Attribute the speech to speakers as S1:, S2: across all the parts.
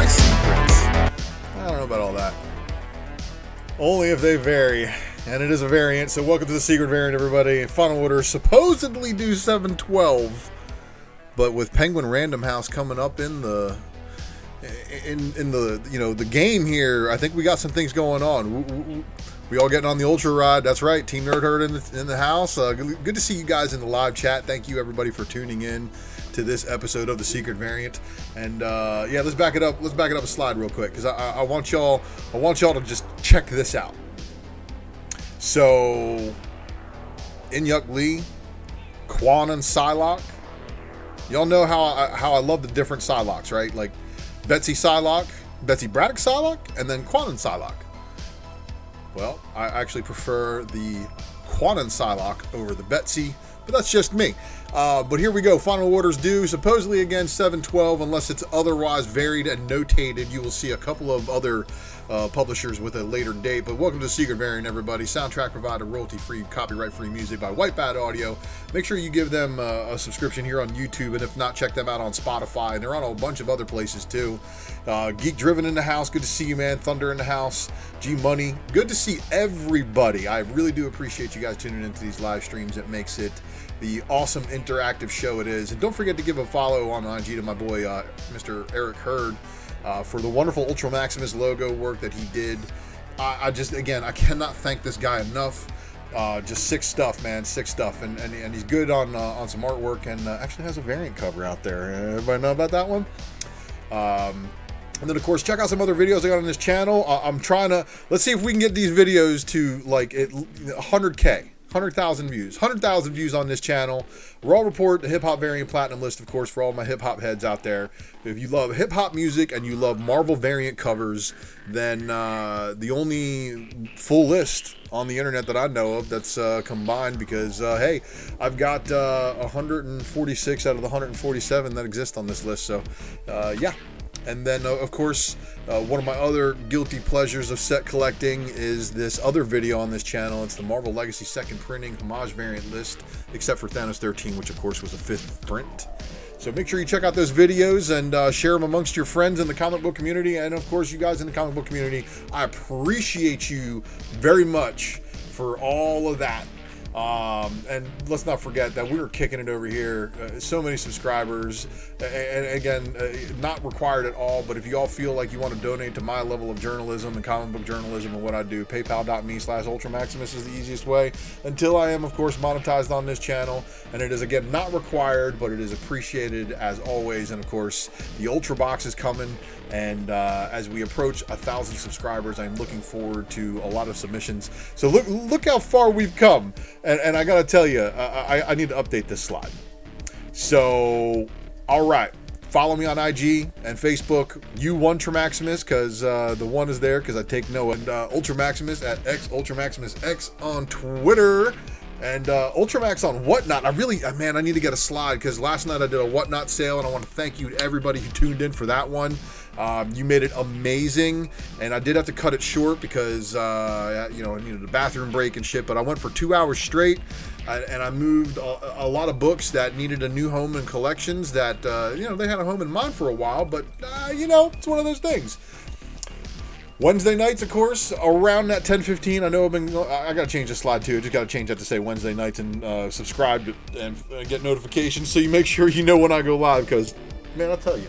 S1: my secrets. I don't know about all that. Only if they vary. And it is a variant, so welcome to the secret variant, everybody. Final order supposedly due 7/12, but with Penguin Random House coming up in the the game here, I think we got some things going on. We all getting on the Ultra ride. That's right, Team Nerd Herd in the house. Good to see you guys in the live chat. Thank you everybody for tuning in to this episode of the secret variant. And yeah, let's back it up. Let's back it up a slide real quick because I want y'all to just check this out. So, Inyuk Lee, Quan and Psylocke. Y'all know how I love the different Psylocks, right? Like Betsy Psylocke, Betsy Braddock Psylocke, and then Quan and Psylocke. Well, I actually prefer the Quan and Psylocke over the Betsy, but that's just me. But here we go. Final orders due supposedly again 7/12, unless it's otherwise varied and notated. You will see a couple of other publishers with a later date. But welcome to Secret Variant, everybody. Soundtrack provided, royalty-free, copyright-free music by White Bat Audio. Make sure you give them a subscription here on YouTube, and if not, check them out on Spotify. And they're on a bunch of other places too. Geek Driven in the house. Good to see you, man. Thunder in the house. G Money. Good to see everybody. I really do appreciate you guys tuning into these live streams. It makes it the awesome interactive show it is. And don't forget to give a follow on IG to my boy Mr. Eric Hurd for the wonderful Ultra Maximus logo work that he did. I cannot thank this guy enough. Just sick stuff, man, sick stuff. And he's good on some artwork, and actually has a variant cover out there. Everybody know about that one? And then, of course, check out some other videos I got on this channel. I'm trying to, let's see if we can get these videos to like 100K. 100,000 views. 100,000 views on this channel. Raw Report, the Hip Hop Variant Platinum list, of course, for all my hip hop heads out there. If you love hip hop music and you love Marvel variant covers, then the only full list on the internet that I know of that's combined, because hey, I've got 146 out of the 147 that exist on this list. So yeah. And then, of course, one of my other guilty pleasures of set collecting is this other video on this channel. It's the Marvel Legacy second printing homage variant list, except for Thanos 13, which, of course, was a 5th print. So make sure you check out those videos and share them amongst your friends in the comic book community. And, of course, you guys in the comic book community, I appreciate you very much for all of that. And let's not forget that we were kicking it over here. So many subscribers, and again, not required at all, but if you all feel like you want to donate to my level of journalism and comic book journalism and what I do, paypal.me/UltraMaximus is the easiest way, until I am, of course, monetized on this channel. And it is, again, not required, but it is appreciated as always. And of course, the Ultra Box is coming, and as we approach 1,000 subscribers, I'm looking forward to a lot of submissions. So look how far we've come. And I gotta tell you, I need to update this slide. So, all right, follow me on IG and Facebook. UltraMaximus, because the one is there because I take Noah. And UltraMaximus at UltraMaximusX on Twitter. And Ultramax on Whatnot. I need to get a slide, because last night I did a Whatnot sale, and I want to thank you to everybody who tuned in for that one. You made it amazing, and I did have to cut it short because I needed a bathroom break and shit. But I went for 2 hours straight, and I moved a lot of books that needed a new home in collections that they had a home in mind for a while, but it's one of those things. Wednesday nights, of course, around that 10:15. I know I got to change the slide too. I just got to change that to say Wednesday nights, and subscribe and get notifications so you make sure you know when I go live, because, man, I'll tell you,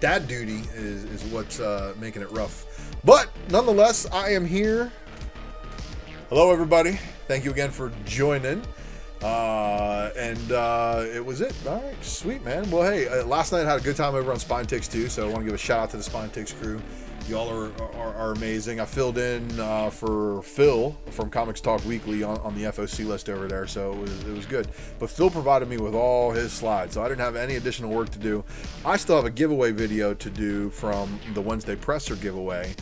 S1: dad duty is what's making it rough. But nonetheless, I am here. Hello, everybody. Thank you again for joining. It was it. All right, sweet, man. Well, hey, last night I had a good time over on Spine Ticks too, so I want to give a shout out to the Spine Ticks crew. Y'all are amazing. I filled in for Phil from Comics Talk Weekly on the FOC list over there, so it was good. But Phil provided me with all his slides, so I didn't have any additional work to do. I still have a giveaway video to do from the Wednesday Presser giveaway.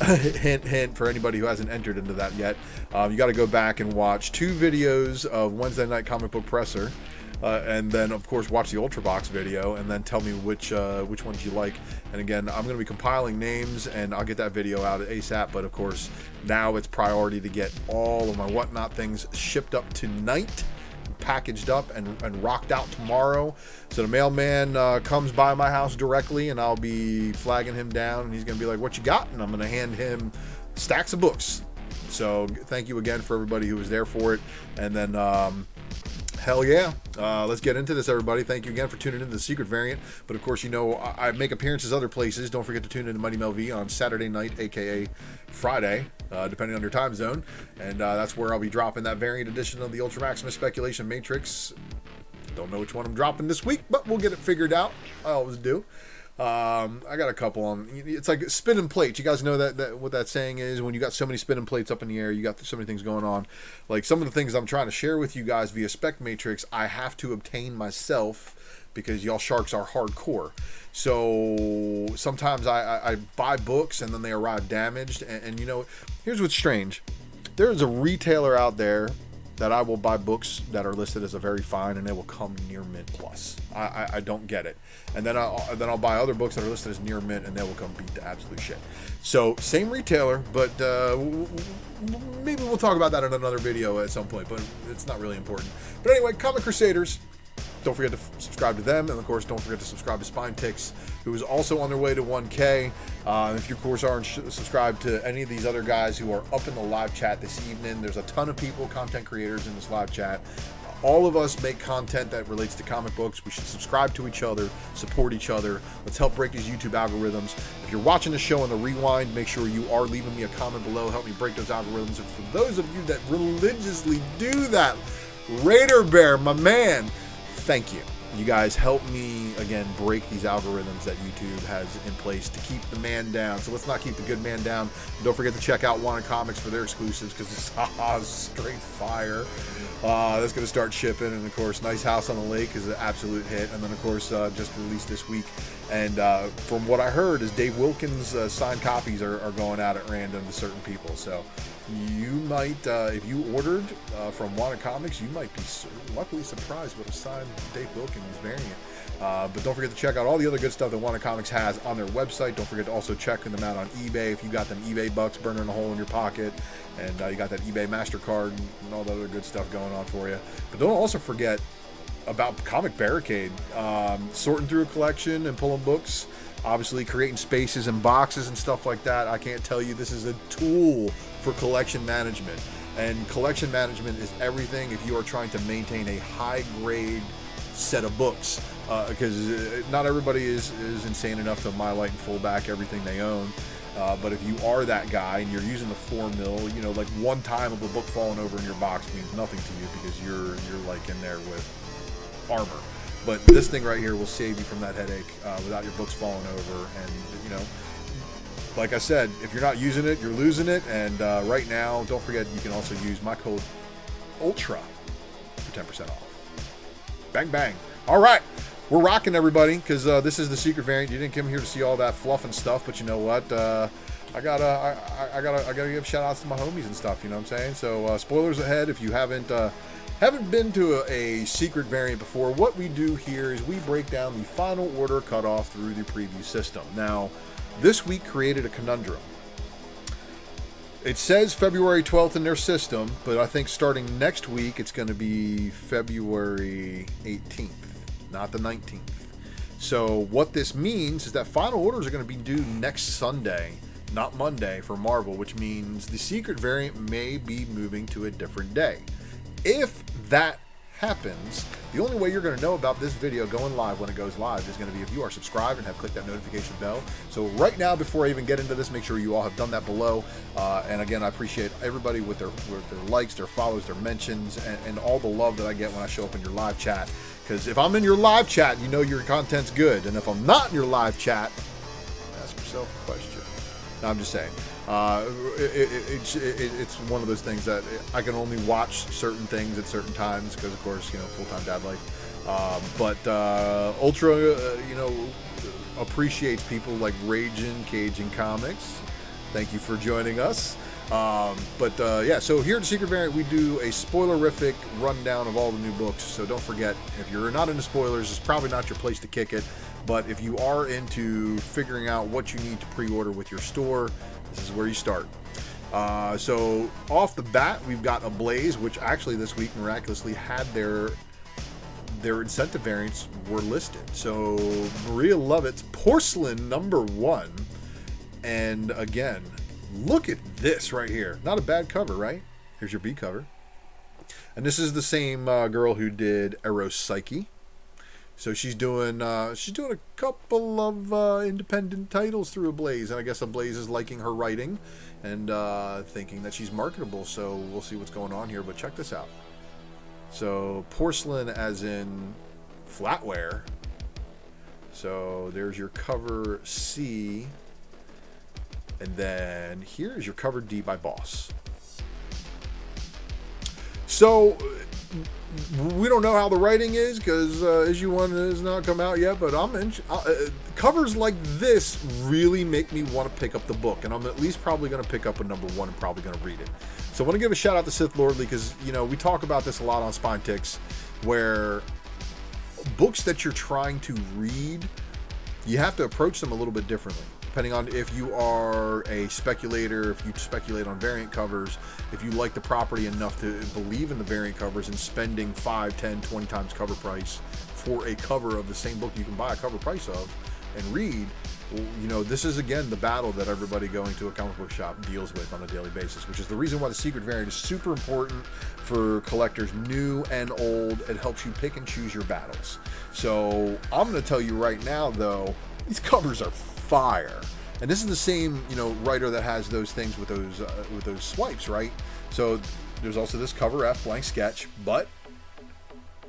S1: Hint, hint, for anybody who hasn't entered into that yet. You got to go back and watch 2 videos of Wednesday Night Comic Book Presser. And then, of course, watch the Ultra Box video, and then tell me which ones you like. And again, I'm going to be compiling names, and I'll get that video out ASAP. But of course, now it's priority to get all of my Whatnot things shipped up tonight, packaged up and rocked out tomorrow. So the mailman comes by my house directly, and I'll be flagging him down, and he's going to be like, what you got? And I'm going to hand him stacks of books. So thank you again for everybody who was there for it. And then hell yeah, let's get into this, everybody. Thank you again for tuning into the secret variant. But of course, you know, I make appearances other places. Don't forget to tune in to Mighty Mel V on Saturday night, aka Friday, depending on your time zone. And that's where I'll be dropping that variant edition of the Ultra Maximus Speculation Matrix. Don't know which one I'm dropping this week, but we'll get it figured out. I always do. I got a couple on. It's like spinning plates. You guys know that what that saying is. When you got so many spinning plates up in the air, you got so many things going on. Like some of the things I'm trying to share with you guys via Spec Matrix, I have to obtain myself because y'all sharks are hardcore. So sometimes I buy books and then they arrive damaged. And you know, here's what's strange. There's a retailer out there that I will buy books that are listed as a very fine, and they will come near mint plus. I don't get it. And then I'll buy other books that are listed as near mint, and they will come beat the absolute shit. So same retailer, but maybe we'll talk about that in another video at some point. But it's not really important. But anyway, Comic Crusaders. Don't forget to subscribe to them, and of course, don't forget to subscribe to Spine Ticks, who is also on their way to 1K. If you, of course, aren't subscribed to any of these other guys who are up in the live chat this evening, there's a ton of people, content creators in this live chat. All of us make content that relates to comic books. We should subscribe to each other, support each other. Let's help break these YouTube algorithms. If you're watching the show on the rewind, make sure you are leaving me a comment below. Help me break those algorithms. And for those of you that religiously do that, Raider Bear, my man, thank you. You guys help me, again, break these algorithms that YouTube has in place to keep the man down. So let's not keep the good man down. And don't forget to check out Wanted Comics for their exclusives, because it's straight fire. That's going to start shipping. And, of course, Nice House on the Lake is an absolute hit. And then, of course, just released this week. And from what I heard is Dave Wilkins' signed copies are going out at random to certain people. So you might, if you ordered from Wanted Comics, you might be luckily surprised with a signed Dave Wilkins variant. But don't forget to check out all the other good stuff that Wanted Comics has on their website. Don't forget to also check them out on eBay if you got them eBay bucks burning a hole in your pocket, and you got that eBay MasterCard and all the other good stuff going on for you. But don't also forget about Comic Barricade, sorting through a collection and pulling books, obviously creating spaces and boxes and stuff like that. I can't tell you, this is a tool for collection management, and collection management is everything if you are trying to maintain a high grade set of books, because not everybody is insane enough to MyLight and full back everything they own. But if you are that guy and you're using the 4 mil, you know, like one time of a book falling over in your box means nothing to you because you're like in there with armor. But this thing right here will save you from that headache without your books falling over. And you know, like I said, if you're not using it, you're losing it. And right now, don't forget, you can also use my code ULTRA for 10% off. Bang bang. All right, we're rocking, everybody, because this is the secret variant. You didn't come here to see all that fluff and stuff, but you know what? I gotta give shout outs to my homies and stuff. You know what I'm saying? So spoilers ahead if you haven't been to a secret variant before. What we do here is we break down the final order cutoff through the preview system. Now, this week created a conundrum. It says February 12th in their system, but I think starting next week it's going to be February 18th, not the 19th. So what this means is that final orders are going to be due next Sunday, not Monday, for Marvel, which means the secret variant may be moving to a different day. If that happens, the only way you're going to know about this video going live when it goes live is going to be if you are subscribed and have clicked that notification bell. So right now, before I even get into this, make sure you all have done that below. And again, I appreciate everybody with their likes, their follows, their mentions, and all the love that I get when I show up in your live chat. Because if I'm in your live chat, you know your content's good. And if I'm not in your live chat, ask yourself a question. No, I'm just saying. It's one of those things that I can only watch certain things at certain times because, of course, you know, full-time dad life. But Ultra, you know, appreciates people like Raging Cajun Comics. Thank you for joining us. Yeah, so here at the Secret Variant, we do a spoilerific rundown of all the new books. So don't forget, if you're not into spoilers, it's probably not your place to kick it. But if you are into figuring out what you need to pre-order with your store, this is where you start. So off the bat, we've got Ablaze, which actually this week miraculously had their incentive variants were listed. So Maria Lovett's Porcelain #1. And again, look at this right here. Not a bad cover, right? Here's your B cover. And this is the same girl who did Eros Psyche. So she's doing a couple of independent titles through Ablaze, and I guess Ablaze is liking her writing and thinking that she's marketable. So we'll see what's going on here. But check this out. So porcelain, as in flatware. So there's your cover C, and then here is your cover D by Boss. So we don't know how the writing is because issue 1 has not come out yet, but covers like this really make me want to pick up the book, and I'm at least probably going to pick up a #1 and probably going to read it. So I want to give a shout out to Sith Lordly because, you know, we talk about this a lot on Spine Ticks, where books that you're trying to read, you have to approach them a little bit differently. Depending on if you are a speculator, if you speculate on variant covers, if you like the property enough to believe in the variant covers and spending 5, 10, 20 times cover price for a cover of the same book you can buy a cover price of and read, you know, this is again the battle that everybody going to a comic book shop deals with on a daily basis, which is the reason why the secret variant is super important for collectors new and old. It helps you pick and choose your battles. So I'm going to tell you right now, though, these covers are fire. And this is the same, you know, writer that has those things with those swipes, right? So there's also this cover F blank sketch, but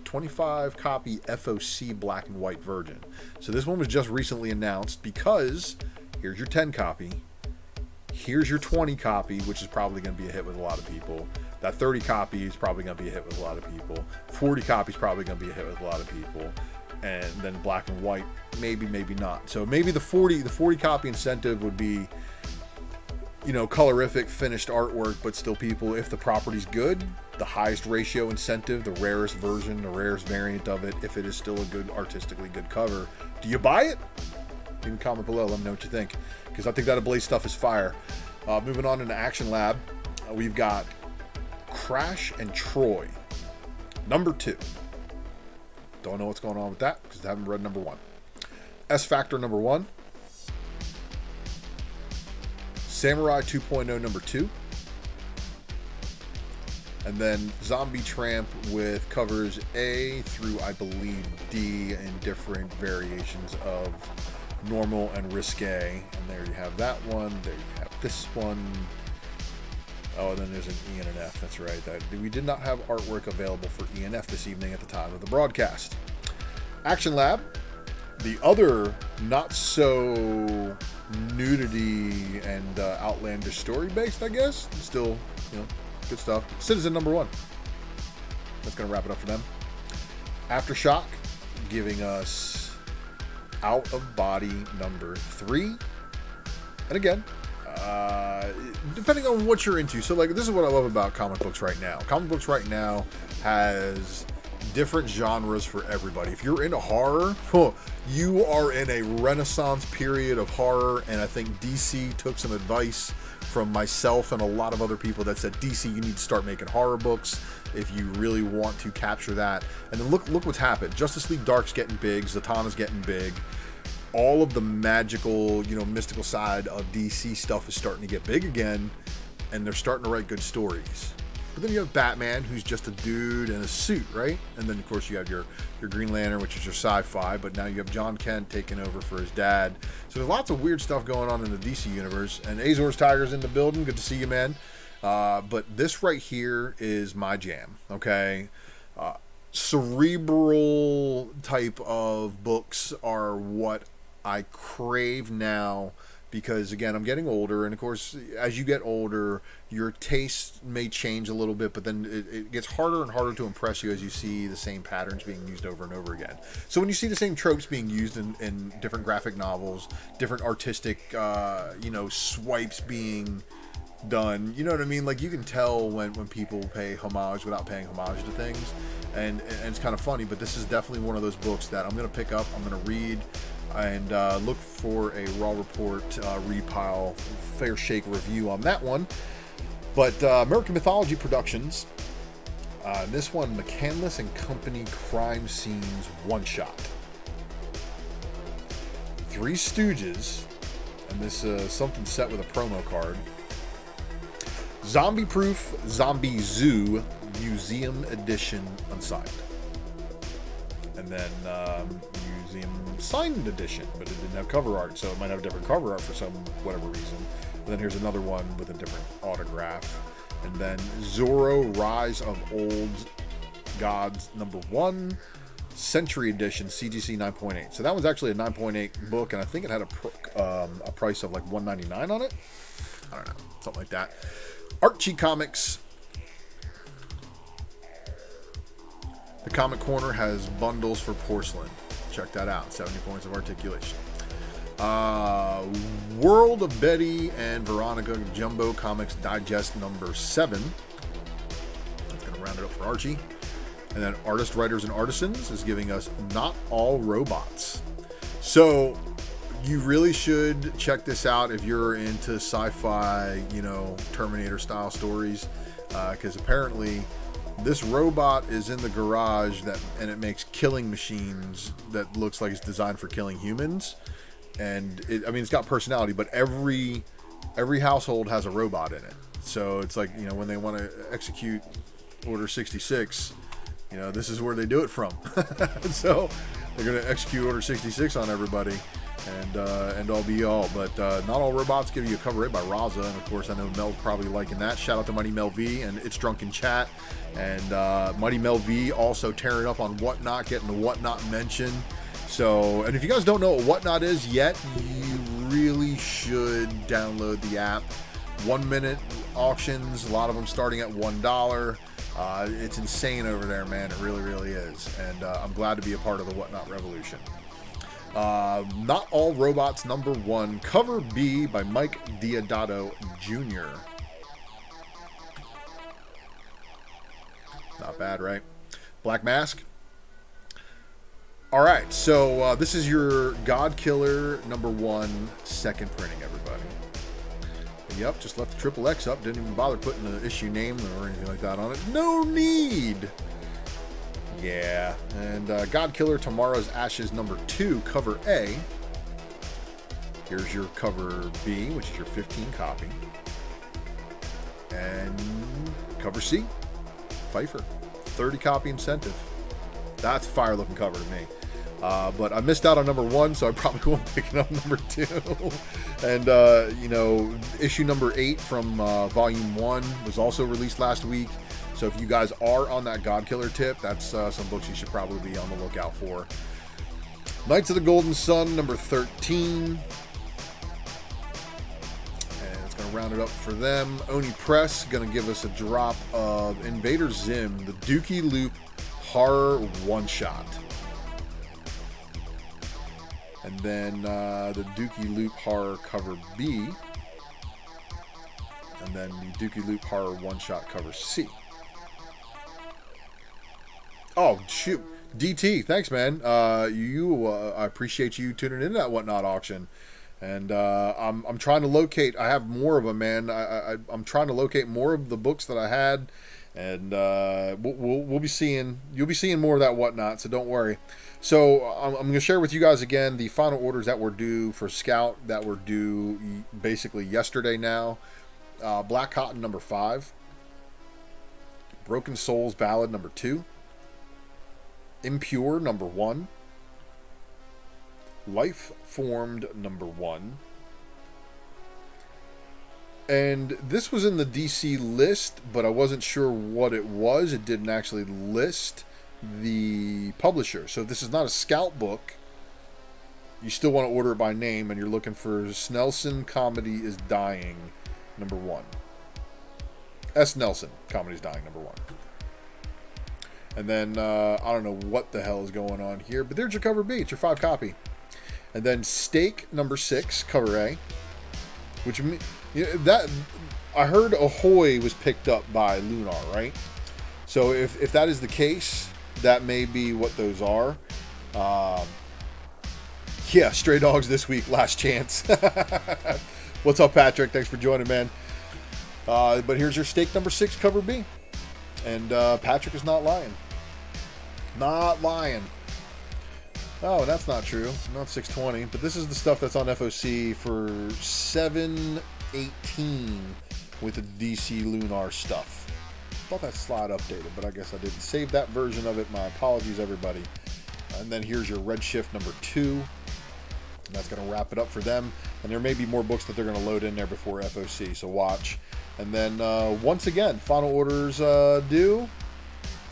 S1: 25 copy FOC black and white version. So this one was just recently announced because here's your 10 copy, here's your 20 copy, which is probably going to be a hit with a lot of people. That 30 copy is probably going to be a hit with a lot of people. 40 copy is probably going to be a hit with a lot of people. And then black and white, maybe not. So maybe the 40 copy incentive would be, you know, colorific finished artwork, but still people, if the property's good, the highest ratio incentive, the rarest version, the rarest variant of it, if it is still a good, artistically good cover. Do you buy it? Leave a comment below, let me know what you think, because I think that Ablaze stuff is fire. Moving on into Action Lab, we've got Crash and Troy, #2. Don't know what's going on with that because I haven't read #1. S Factor #1. Samurai 2.0 #2. And then Zombie Tramp with covers A through, I believe, D in different variations of normal and risque. And there you have that one. There you have this one. Oh, and then there's an E and an F. That's right. We did not have artwork available for E and F this evening at the time of the broadcast. Action Lab, the other not so nudity and outlandish story based, I guess. Still, you know, good stuff. Citizen #1. That's gonna wrap it up for them. Aftershock, giving us Out of Body #3, and again, depending on what you're into. So like, this is what I love about comic books right now. Comic books right now has different genres for everybody. If you're into horror, you are in a renaissance period of horror, and I think DC took some advice from myself and a lot of other people that said, DC, you need to start making horror books if you really want to capture that. And then look what's happened. Justice League Dark's getting big, Zatanna's getting big. All of the magical, you know, mystical side of DC stuff is starting to get big again, and they're starting to write good stories. But then you have Batman, who's just a dude in a suit, right? And then, of course, you have your Green Lantern, which is your sci-fi, but now you have John Kent taking over for his dad. So there's lots of weird stuff going on in the DC universe. And Azor's Tiger's in the building. Good to see you, man. But this right here is my jam, okay? Cerebral type of books are what I crave now, because again, I'm getting older, and of course, as you get older, your taste may change a little bit, but then it gets harder and harder to impress you as you see the same patterns being used over and over again. So when you see the same tropes being used in different graphic novels, different artistic, you know, swipes being done, you know what I mean? Like, you can tell when people pay homage without paying homage to things, and it's kind of funny, but this is definitely one of those books that I'm going to pick up, I'm going to read, and look for a Raw Report repile fair shake review on that one. But American Mythology Productions, this one, McCandless and Company Crime Scenes one-shot. Three Stooges, and this something set with a promo card. Zombie Proof Zombie Zoo Museum Edition unsigned. And then Museum Signed Edition, but it didn't have cover art, so it might have different cover art for some whatever reason. And then here's another one with a different autograph. And then Zorro Rise of Old Gods #1 Century Edition CGC 9.8. So that one's actually a 9.8 book, and I think it had a price of like $1.99 on it. I don't know, something like that. Archie Comics. The Comic Corner has bundles for porcelain. Check that out. 70 points of articulation. World of Betty and Veronica Jumbo Comics Digest #7. That's going to round it up for Archie. And then Artist, Writers, and Artisans is giving us Not All Robots. So you really should check this out if you're into sci-fi, Terminator style stories, because apparently this robot is in the garage and it makes killing machines that looks like it's designed for killing humans. And it's got personality, but every household has a robot in it. So it's like, when they want to execute Order 66, this is where they do it from. So they're going to execute Order 66 on everybody, and all be all. But Not All Robots give you a cover by Raza, and of course I know Mel's probably liking that. Shout out to Mighty Mel V and It's Drunken Chat, and Mighty Mel V also tearing up on Whatnot, getting the Whatnot mention. So, and if you guys don't know what Whatnot is yet, you really should download the app. 1 minute auctions, a lot of them starting at $1. It's insane over there, man. It really, really is. And I'm glad to be a part of the Whatnot revolution. Not All Robots #1, cover B by Mike Diodato Jr. Not bad, right? Black Mask. All right, so this is your God Killer #1 second printing, everybody. Yep, just left the XXX up. Didn't even bother putting the issue name or anything like that on it. No need. Yeah, and God Killer Tomorrow's Ashes #2, cover A. Here's your cover B, which is your 15 copy. And cover C, Pfeiffer, 30 copy incentive. That's a fire looking cover to me. But I missed out on #1, so I probably won't pick it up #2. And, issue #8 from Volume 1 was also released last week. So if you guys are on that God Killer tip, that's some books you should probably be on the lookout for. Knights of the Golden Sun #13. And it's going to round it up for them. Oni Press going to give us a drop of Invader Zim, the Dookie Loop Horror one-shot. And then the Dookie Loop Horror cover B. And then the Dookie Loop Horror one-shot cover C. Oh, shoot. DT, thanks, man. I appreciate you tuning into that Whatnot auction. And I'm trying to locate, I have more of them, man. I'm trying to locate more of the books that I had. And we'll be seeing, you'll be seeing more of that Whatnot, so don't worry. So I'm going to share with you guys again the final orders that were due for Scout, that were due basically yesterday now. Black Cotton #5. Broken Souls Ballad #2. Impure #1. Life Formed #1. And this was in the DC list, but I wasn't sure what it was. It didn't actually list the publisher. So if this is not a Scout book, you still want to order it by name, and you're looking for Snelson Comedy is Dying #1. S. Nelson Comedy is Dying #1. And then I don't know what the hell is going on here, but there's your cover B. It's your 5 copy. And then Stake #6, cover A, which that I heard Ahoy was picked up by Lunar, right? So if that is the case, that may be what those are. Yeah, Stray Dogs this week, last chance. What's up, Patrick? Thanks for joining, man. But here's your stake number 6, cover B. And Patrick is not lying. Not lying. Oh, that's not true. Not 620. But this is the stuff that's on FOC for 7/18 with the DC Lunar stuff. Thought that slide updated, but I guess I didn't save that version of it. My apologies, everybody. And then here's your Redshift number 2. And that's going to wrap it up for them. And there may be more books that they're going to load in there before FOC, so watch. And then, once again, final orders due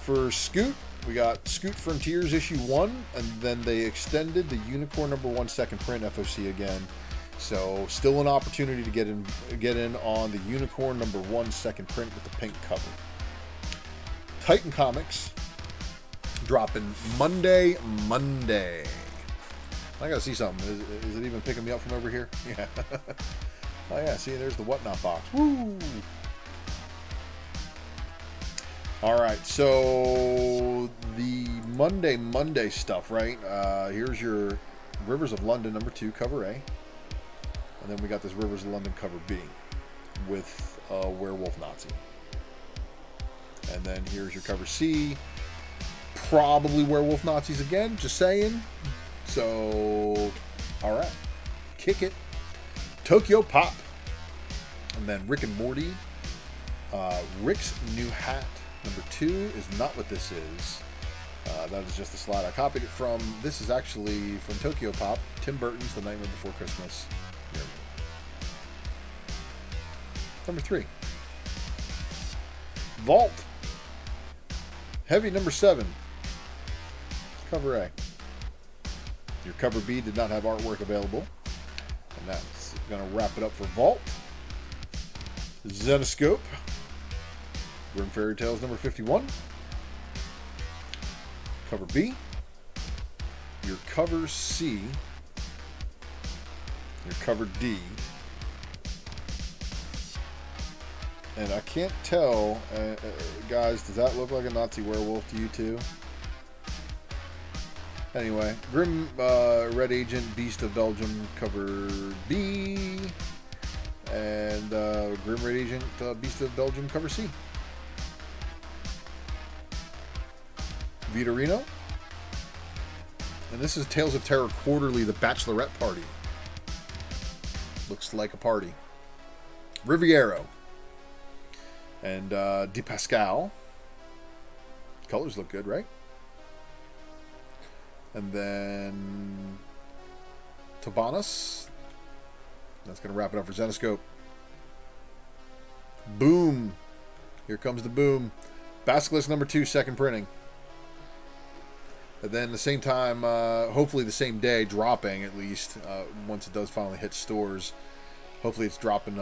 S1: for Scoot. We got Scoot Frontiers issue 1, and then they extended the Unicorn number 1 second print FOC again. So still an opportunity to get in on the Unicorn number 1 second print with the pink cover. Titan Comics dropping Monday. I gotta see something. Is it even picking me up from over here? Yeah. Oh yeah, see, there's the Whatnot box. Woo! Alright, so the Monday stuff, right? Here's your Rivers of London number 2, cover A. And then we got this Rivers of London cover B with Werewolf Nazi. And then here's your cover C. Probably Werewolf Nazis again, just saying. So, alright. Kick it. Tokyo Pop. And then Rick and Morty. Rick's New Hat number 2 is not what this is. That is just the slide I copied it from. This is actually from Tokyo Pop. Tim Burton's The Nightmare Before Christmas. Here. Number 3. Vault. Heavy number 7. Cover A. Your cover B did not have artwork available. And that's going to wrap it up for Vault. Zenoscope. Grim Fairy Tales number 51. Cover B. Your cover C. Your cover D. And I can't tell, guys, does that look like a Nazi werewolf to you too? Anyway, Grim Red Agent, Beast of Belgium, cover B. And Grim Red Agent, Beast of Belgium, cover C. Vitorino. And this is Tales of Terror Quarterly, The Bachelorette Party. Looks like a party. Riviero. And De Pascal. Colors look good, right? And then Tobanas. That's going to wrap it up for Zenoscope. Boom. Here comes the boom. Basilisk number 2, second printing. And then the same time, hopefully the same day, dropping at least, once it does finally hit stores. Hopefully it's dropping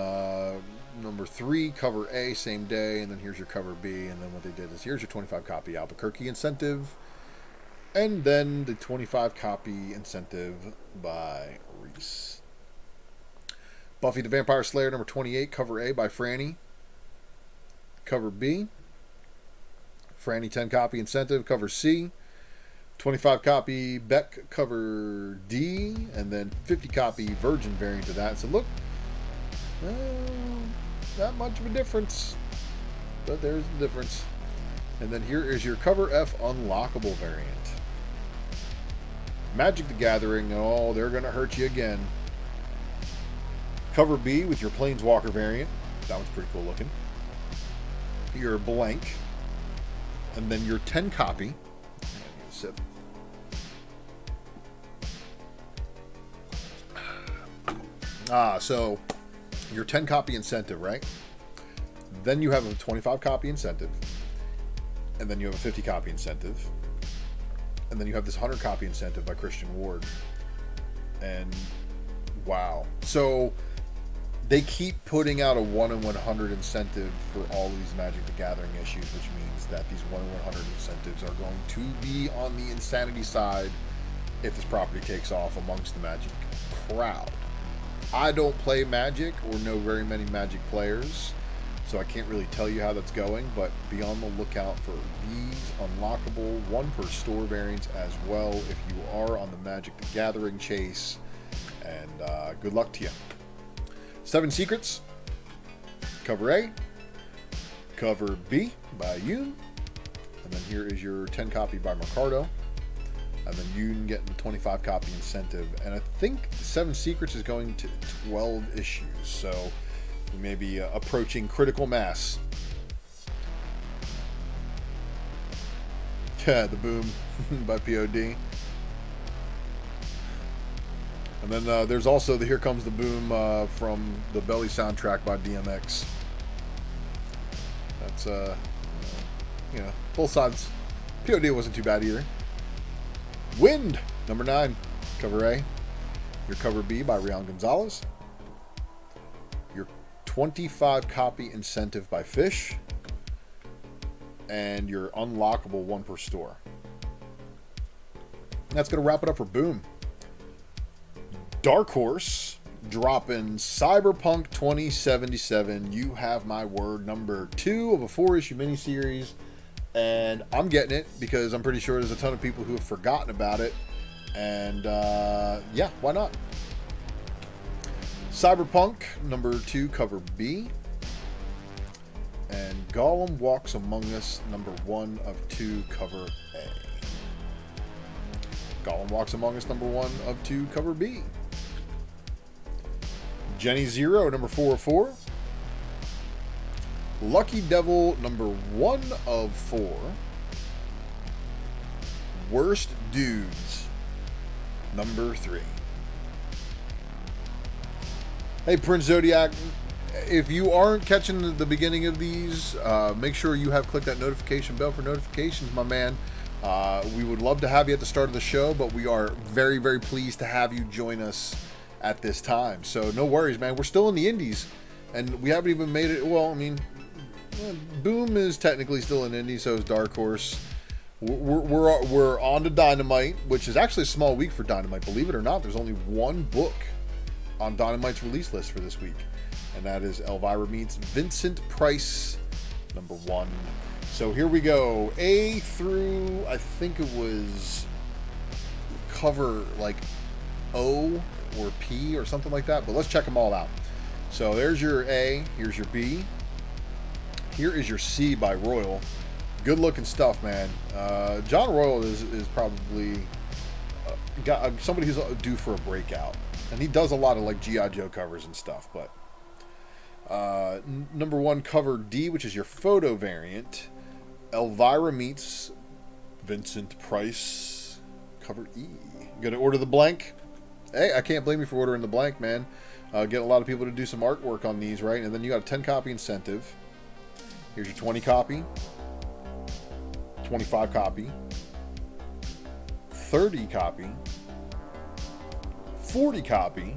S1: number 3, cover A, same day, and then here's your cover B. And then what they did is here's your 25 copy Albuquerque incentive. And then the 25 copy incentive by Reese. Buffy the Vampire Slayer number 28, cover A by Franny. Cover B. Franny 10 copy incentive, cover C. 25 copy Beck, cover D. And then 50 copy Virgin variant of that. So look, not much of a difference, but there's the difference. And then here is your cover F unlockable variant. Magic the Gathering. Oh, they're going to hurt you again. Cover B with your Planeswalker variant. That one's pretty cool looking. Your blank. And then your 10 copy. Sip. So your 10 copy incentive, right? Then you have a 25 copy incentive. And then you have a 50 copy incentive. And then you have this 100 copy incentive by Christian Ward. And wow. So they keep putting out a 1 in 100 incentive for all of these Magic the Gathering issues, which means that these 1 in 100 incentives are going to be on the insanity side if this property takes off amongst the Magic crowd. I don't play Magic or know very many Magic players, so I can't really tell you how that's going, but be on the lookout for these unlockable 1 per store variants as well if you are on the Magic the Gathering chase, and good luck to you. 7 Secrets, cover A, cover B by Yoon. And then here is your 10 copy by Mercado. And then Yoon getting the 25 copy incentive. And I think 7 Secrets is going to 12 issues. So we may be approaching critical mass. Yeah, the Boom by POD. And then there's also the Here Comes the Boom from the Belly soundtrack by DMX. That's, you know, both sides. POD wasn't too bad either. Wind, number 9, cover A. Your cover B by Rian Gonzalez. Your 25 copy incentive by Fish. And your unlockable 1 per store. And that's going to wrap it up for Boom. Dark Horse dropping Cyberpunk 2077. You Have My Word, number 2 of a 4-issue miniseries. And I'm getting it because I'm pretty sure there's a ton of people who have forgotten about it. And yeah, why not? Cyberpunk number 2, cover B. And Gollum Walks Among Us, number 1 of 2, cover A. Gollum Walks Among Us, number 1 of 2, cover B. Jenny Zero, number 4 of 4. Lucky Devil, number 1 of 4. Worst Dudes, number 3. Hey, Prince Zodiac, if you aren't catching the beginning of these, make sure you have clicked that notification bell for notifications, my man. We would love to have you at the start of the show, but we are very, very pleased to have you join us at this time. So no worries, man. We're still in the indies, and we haven't even made it. Well, I mean, Boom is technically still an indie, so is Dark Horse. We're on to Dynamite, which is actually a small week for Dynamite. Believe it or not, there's only 1 book on Dynamite's release list for this week, and that is Elvira Meets Vincent Price, number 1. So here we go. A through, I think it was cover like O or P or something like that, but let's check them all out. So there's your A, here's your B, here is your C by Royal. Good looking stuff, man. John Royal is probably somebody who's due for a breakout, and he does a lot of like G.I. Joe covers and stuff. But number 1, cover D, which is your photo variant. Elvira Meets Vincent Price, cover E. Gonna order the blank. Hey, I can't blame you for ordering the blank, man. Get a lot of people to do some artwork on these, right? And then you got a 10 copy incentive. Here's your 20 copy, 25 copy, 30 copy, 40 copy,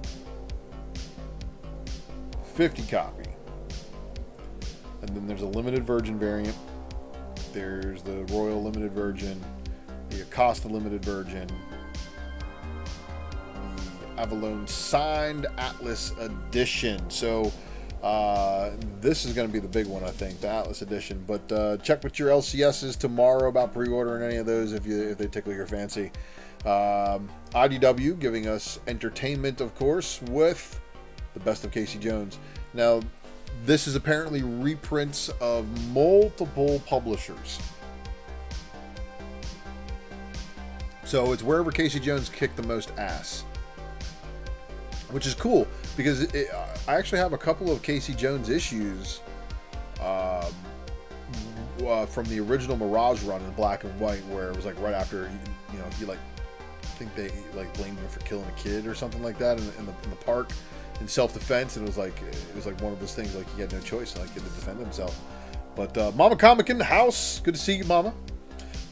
S1: 50 copy. And then there's a limited virgin variant. There's the Royal limited virgin, the Acosta limited virgin, the Avalon signed Atlas edition. So this is going to be the big one, I think, the Atlas edition. But check with your LCSs tomorrow about pre-ordering any of those if they tickle your fancy. IDW giving us entertainment, of course, with the Best of Casey Jones. Now, this is apparently reprints of multiple publishers. So it's wherever Casey Jones kicked the most ass, which is cool because I actually have a couple of Casey Jones issues from the original Mirage run in black and white, where it was like right after he like, I think they like blamed him for killing a kid or something like that in the park in self-defense, and it was like one of those things like he had no choice, like he had to defend himself. But Mama Comic in the house, good to see you, Mama.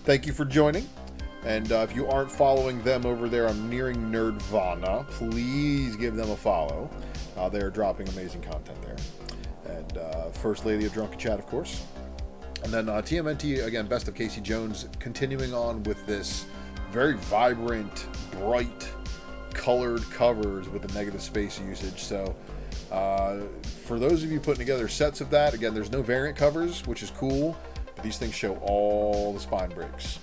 S1: Thank you for joining. And if you aren't following them over there on Nearing Nerdvana, please give them a follow. They're dropping amazing content there. And First Lady of Drunken Chat, of course. And then TMNT, again, Best of Casey Jones, continuing on with this very vibrant, bright, colored covers with the negative space usage. So for those of you putting together sets of that, again, there's no variant covers, which is cool. But these things show all the spine breaks.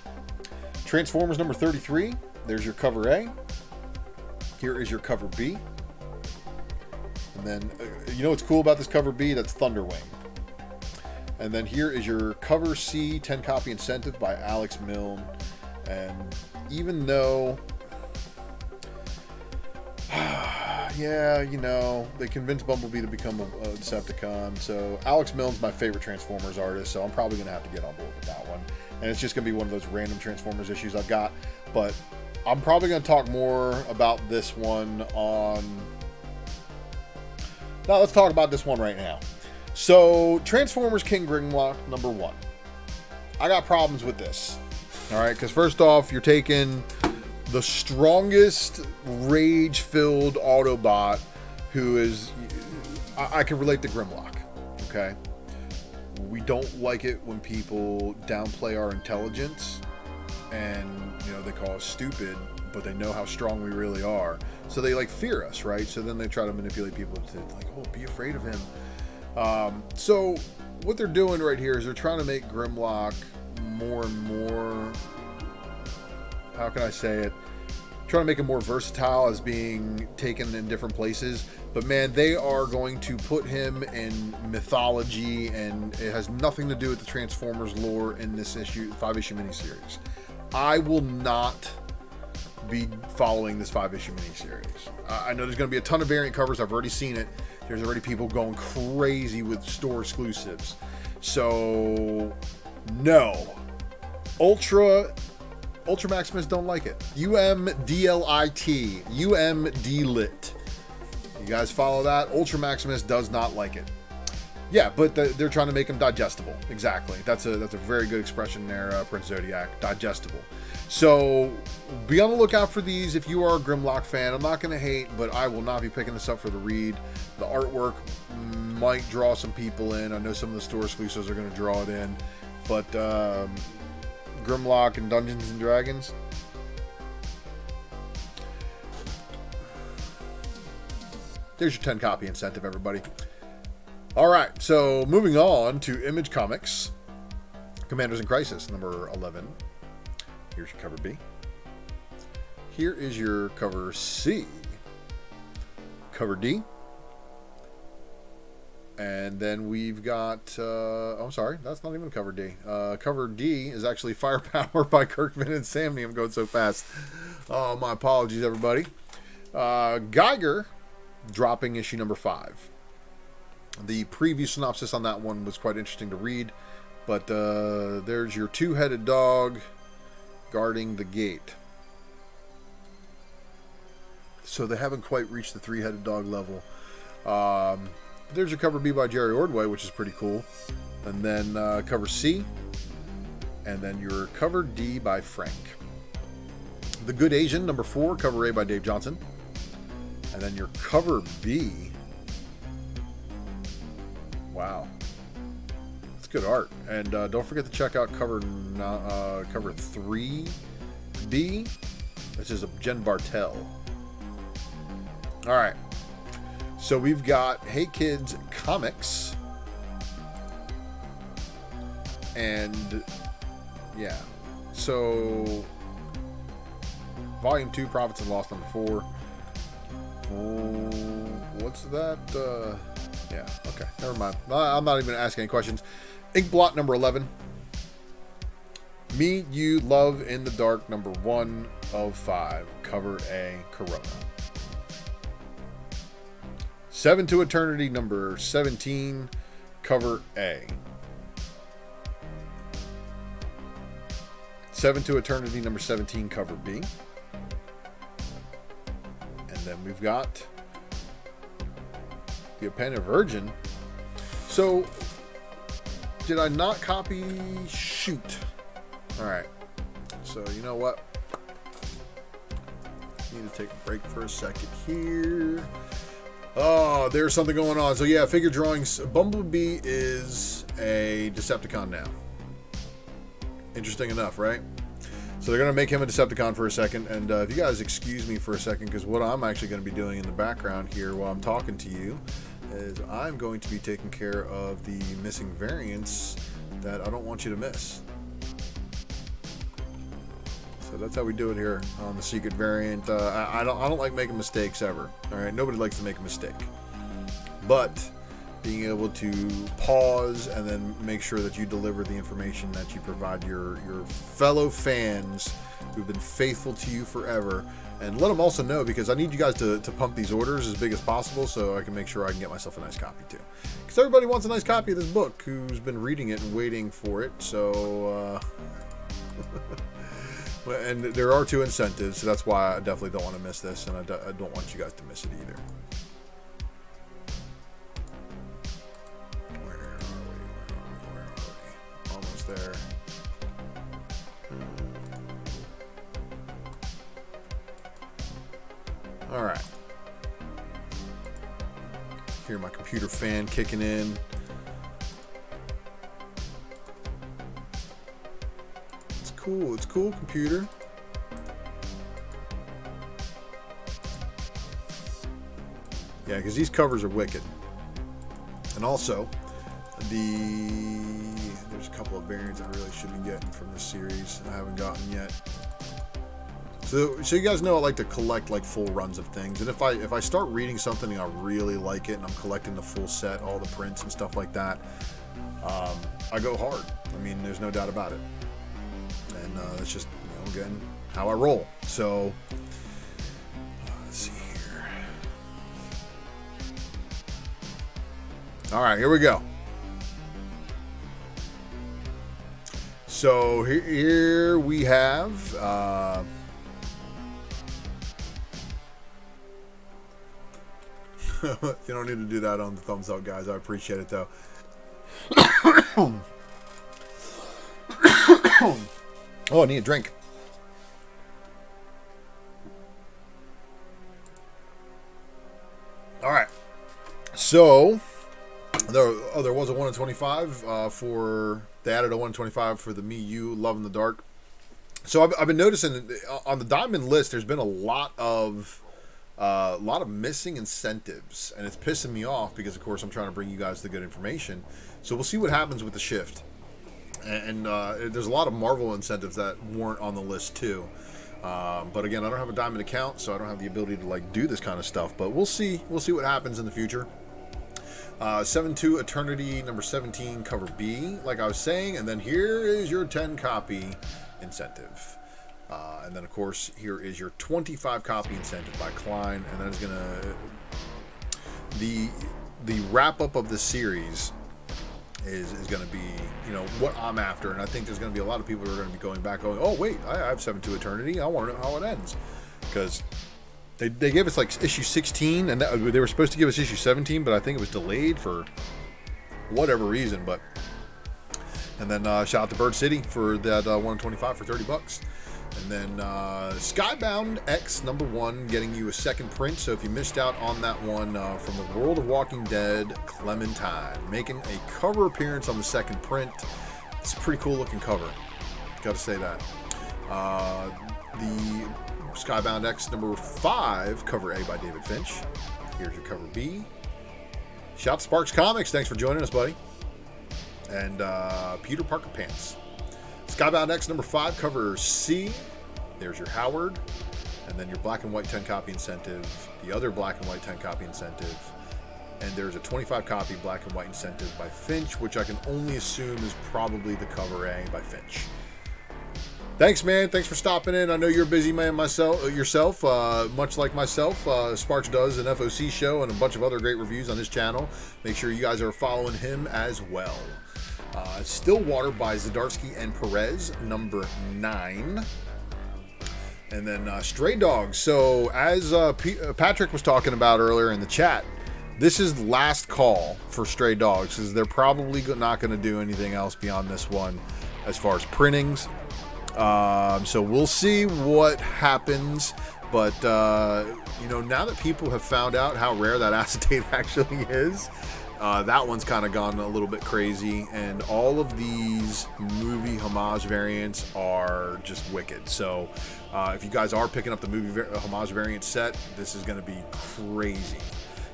S1: Transformers number 33, there's your cover A. Here is your cover B. And then, you know what's cool about this cover B? That's Thunderwing. And then here is your cover C 10 copy incentive by Alex Milne. And even though, yeah, you know, they convinced Bumblebee to become a Decepticon. So Alex Milne's my favorite Transformers artist, so I'm probably going to have to get on board with that one. And it's just going to be one of those random Transformers issues I've got. But I'm probably going to talk more about this one on... Now, let's talk about this one right now. So, Transformers King Grimlock number 1. I got problems with this. Alright, because first off, you're taking the strongest rage-filled Autobot who is... I can relate to Grimlock. Okay? We don't like it when people downplay our intelligence and, you know, they call us stupid, but they know how strong we really are. So they, like, fear us, right? So then they try to manipulate people to, like, oh, be afraid of him. So what they're doing right here is they're trying to make Grimlock more and more, how can I say it? Trying to make him more versatile as being taken in different places. But man, they are going to put him in mythology, and it has nothing to do with the Transformers lore in this issue, 5-issue miniseries. I will not be following this 5-issue miniseries. I know there's going to be a ton of variant covers. I've already seen it. There's already people going crazy with store exclusives. So, no. UltraMaximus don't like it. UMDLIT. UMDLit. You guys follow that? UltraMaximus does not like it. Yeah, but they're trying to make him digestible. Exactly. That's a very good expression there, Prince Zodiac. Digestible. So, be on the lookout for these if you are a Grimlock fan. I'm not going to hate, but I will not be picking this up for the read. The artwork might draw some people in. I know some of the store exclusives are going to draw it in. But Grimlock and Dungeons and Dragons. There's your 10 copy incentive, everybody. Alright, so moving on to Image Comics. Commanders in Crisis, number 11. Here's your cover B. Here is your cover C. Cover D. And then we've got... oh, I'm sorry. That's not even cover D. Cover D is actually Firepower by Kirkman and Samney. I'm going so fast. Oh, my apologies, everybody. Geiger dropping issue number 5. The preview synopsis on that one was quite interesting to read. But there's your two-headed dog guarding the gate. So they haven't quite reached the three-headed dog level. There's your cover B by Jerry Ordway, which is pretty cool. And then cover C. And then your cover D by Frank. The Good Asian, number 4, cover A by Dave Johnson. And then your cover B. Wow. That's good art. And don't forget to check out cover 3B. This is a Jen Bartel. Alright. So we've got Hey Kids Comics. And yeah. So Volume 2, Profits and Loss, number 4. What's that? Yeah, okay. Never mind. I'm not even going to ask any questions. Inkblot, number 11. Me, You, Love in the Dark, number 1 of 5. Cover A, Corona. 7 to Eternity, number 17. Cover A. 7 to Eternity, number 17. Cover B. And then we've got the Appended Virgin. So, did I not copy? Shoot. Alright. So, you know what? Need to take a break for a second here. Oh, there's something going on. So, yeah, figure drawings. Bumblebee is a Decepticon now. Interesting enough, right? So they're going to make him a Decepticon for a second. And if you guys excuse me for a second, because what I'm actually going to be doing in the background here while I'm talking to you is I'm going to be taking care of the missing variants that I don't want you to miss. So that's how we do it here on the secret variant. I don't like making mistakes ever. All right, nobody likes to make a mistake. But being able to pause and then make sure that you deliver the information that you provide your fellow fans who've been faithful to you forever. And let them also know, because I need you guys to pump these orders as big as possible so I can make sure I can get myself a nice copy too. Because everybody wants a nice copy of this book who's been reading it and waiting for it. So, and there are 2 incentives, so that's why I definitely don't want to miss this, and I don't want you guys to miss it either. Where are we? Almost there. All right. Hear my computer fan kicking in. It's cool. It's cool, computer. Yeah, because these covers are wicked. And also, there's a couple of variants I really should be getting from this series I haven't gotten yet. So you guys know I like to collect like full runs of things, and if I start reading something and I really like it and I'm collecting the full set, all the prints and stuff like that, I go hard. I mean, there's no doubt about it, and it's just, you know, again, how I roll. So let's see here. All right, here we go. So here we have. You don't need to do that on the thumbs up, guys. I appreciate it, though. Oh, I need a drink. All right. So, there was a 1 in 25 for... They added a 1 in 25 for the Me, You, Love in the Dark. So, I've been noticing on the Diamond list, there's been a lot of missing incentives, and it's pissing me off because, of course, I'm trying to bring you guys the good information. So we'll see what happens with the shift. And there's a lot of Marvel incentives that weren't on the list too. But again, I don't have a Diamond account, so I don't have the ability to like do this kind of stuff. But we'll see. We'll see what happens in the future. 7-2 Eternity number 17 cover B, like I was saying, and then here is your 10 copy incentive. And then, of course, here is your 25 copy incentive by Klein, and that is going to... The wrap-up of the series is going to be, you know, what I'm after, and I think there's going to be a lot of people who are going to be going back going, oh, wait, I have 7-2 Eternity, I want to know how it ends. Because they gave us, like, issue 16, and they were supposed to give us issue 17, but I think it was delayed for whatever reason, but... And then shout out to Bird City for that 1 in 25 for $30. And then Skybound X #1 getting you a second print. So if you missed out on that one, from the World of Walking Dead, Clementine making a cover appearance on the second print. It's a pretty cool looking cover, gotta say that. The Skybound X #5 cover A by David Finch. Here's your cover B. Shout out to Sparks Comics, thanks for joining us, buddy. And Peter Parker Pants. Skybound X #5 cover C. There's your Howard, and then your black and white 10 copy incentive, the other black and white 10 copy incentive, and there's a 25 copy black and white incentive by Finch, which I can only assume is probably the cover A by Finch. Thanks, man. Thanks for stopping in. I know you're a busy man yourself, much like myself. Sparks does an FOC show and a bunch of other great reviews on his channel. Make sure you guys are following him as well. Stillwater by Zdarsky and Perez, #9. And then Stray Dogs. So as Patrick was talking about earlier in the chat, this is last call for Stray Dogs, because they're probably not going to do anything else beyond this one as far as printings. So we'll see what happens. But, you know, now that people have found out how rare that acetate actually is, that one's kind of gone a little bit crazy, and all of these movie homage variants are just wicked. So if you guys are picking up the movie homage variant set, this is going to be crazy.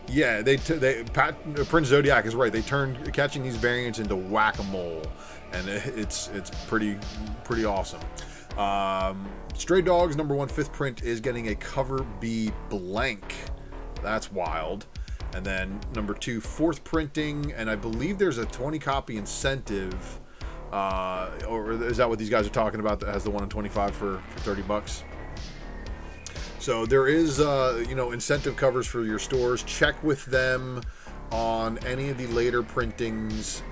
S1: Yeah, Prince Zodiac is right. They turned catching these variants into whack-a-mole, and it's pretty awesome. Stray Dogs #1 5th print is getting a cover B blank. That's wild. And then number 2, fourth printing, and I believe there's a 20 copy incentive. Or is that what these guys are talking about, that has the 1 in 25 for $30? So there is, incentive covers for your stores. Check with them on any of the later printings,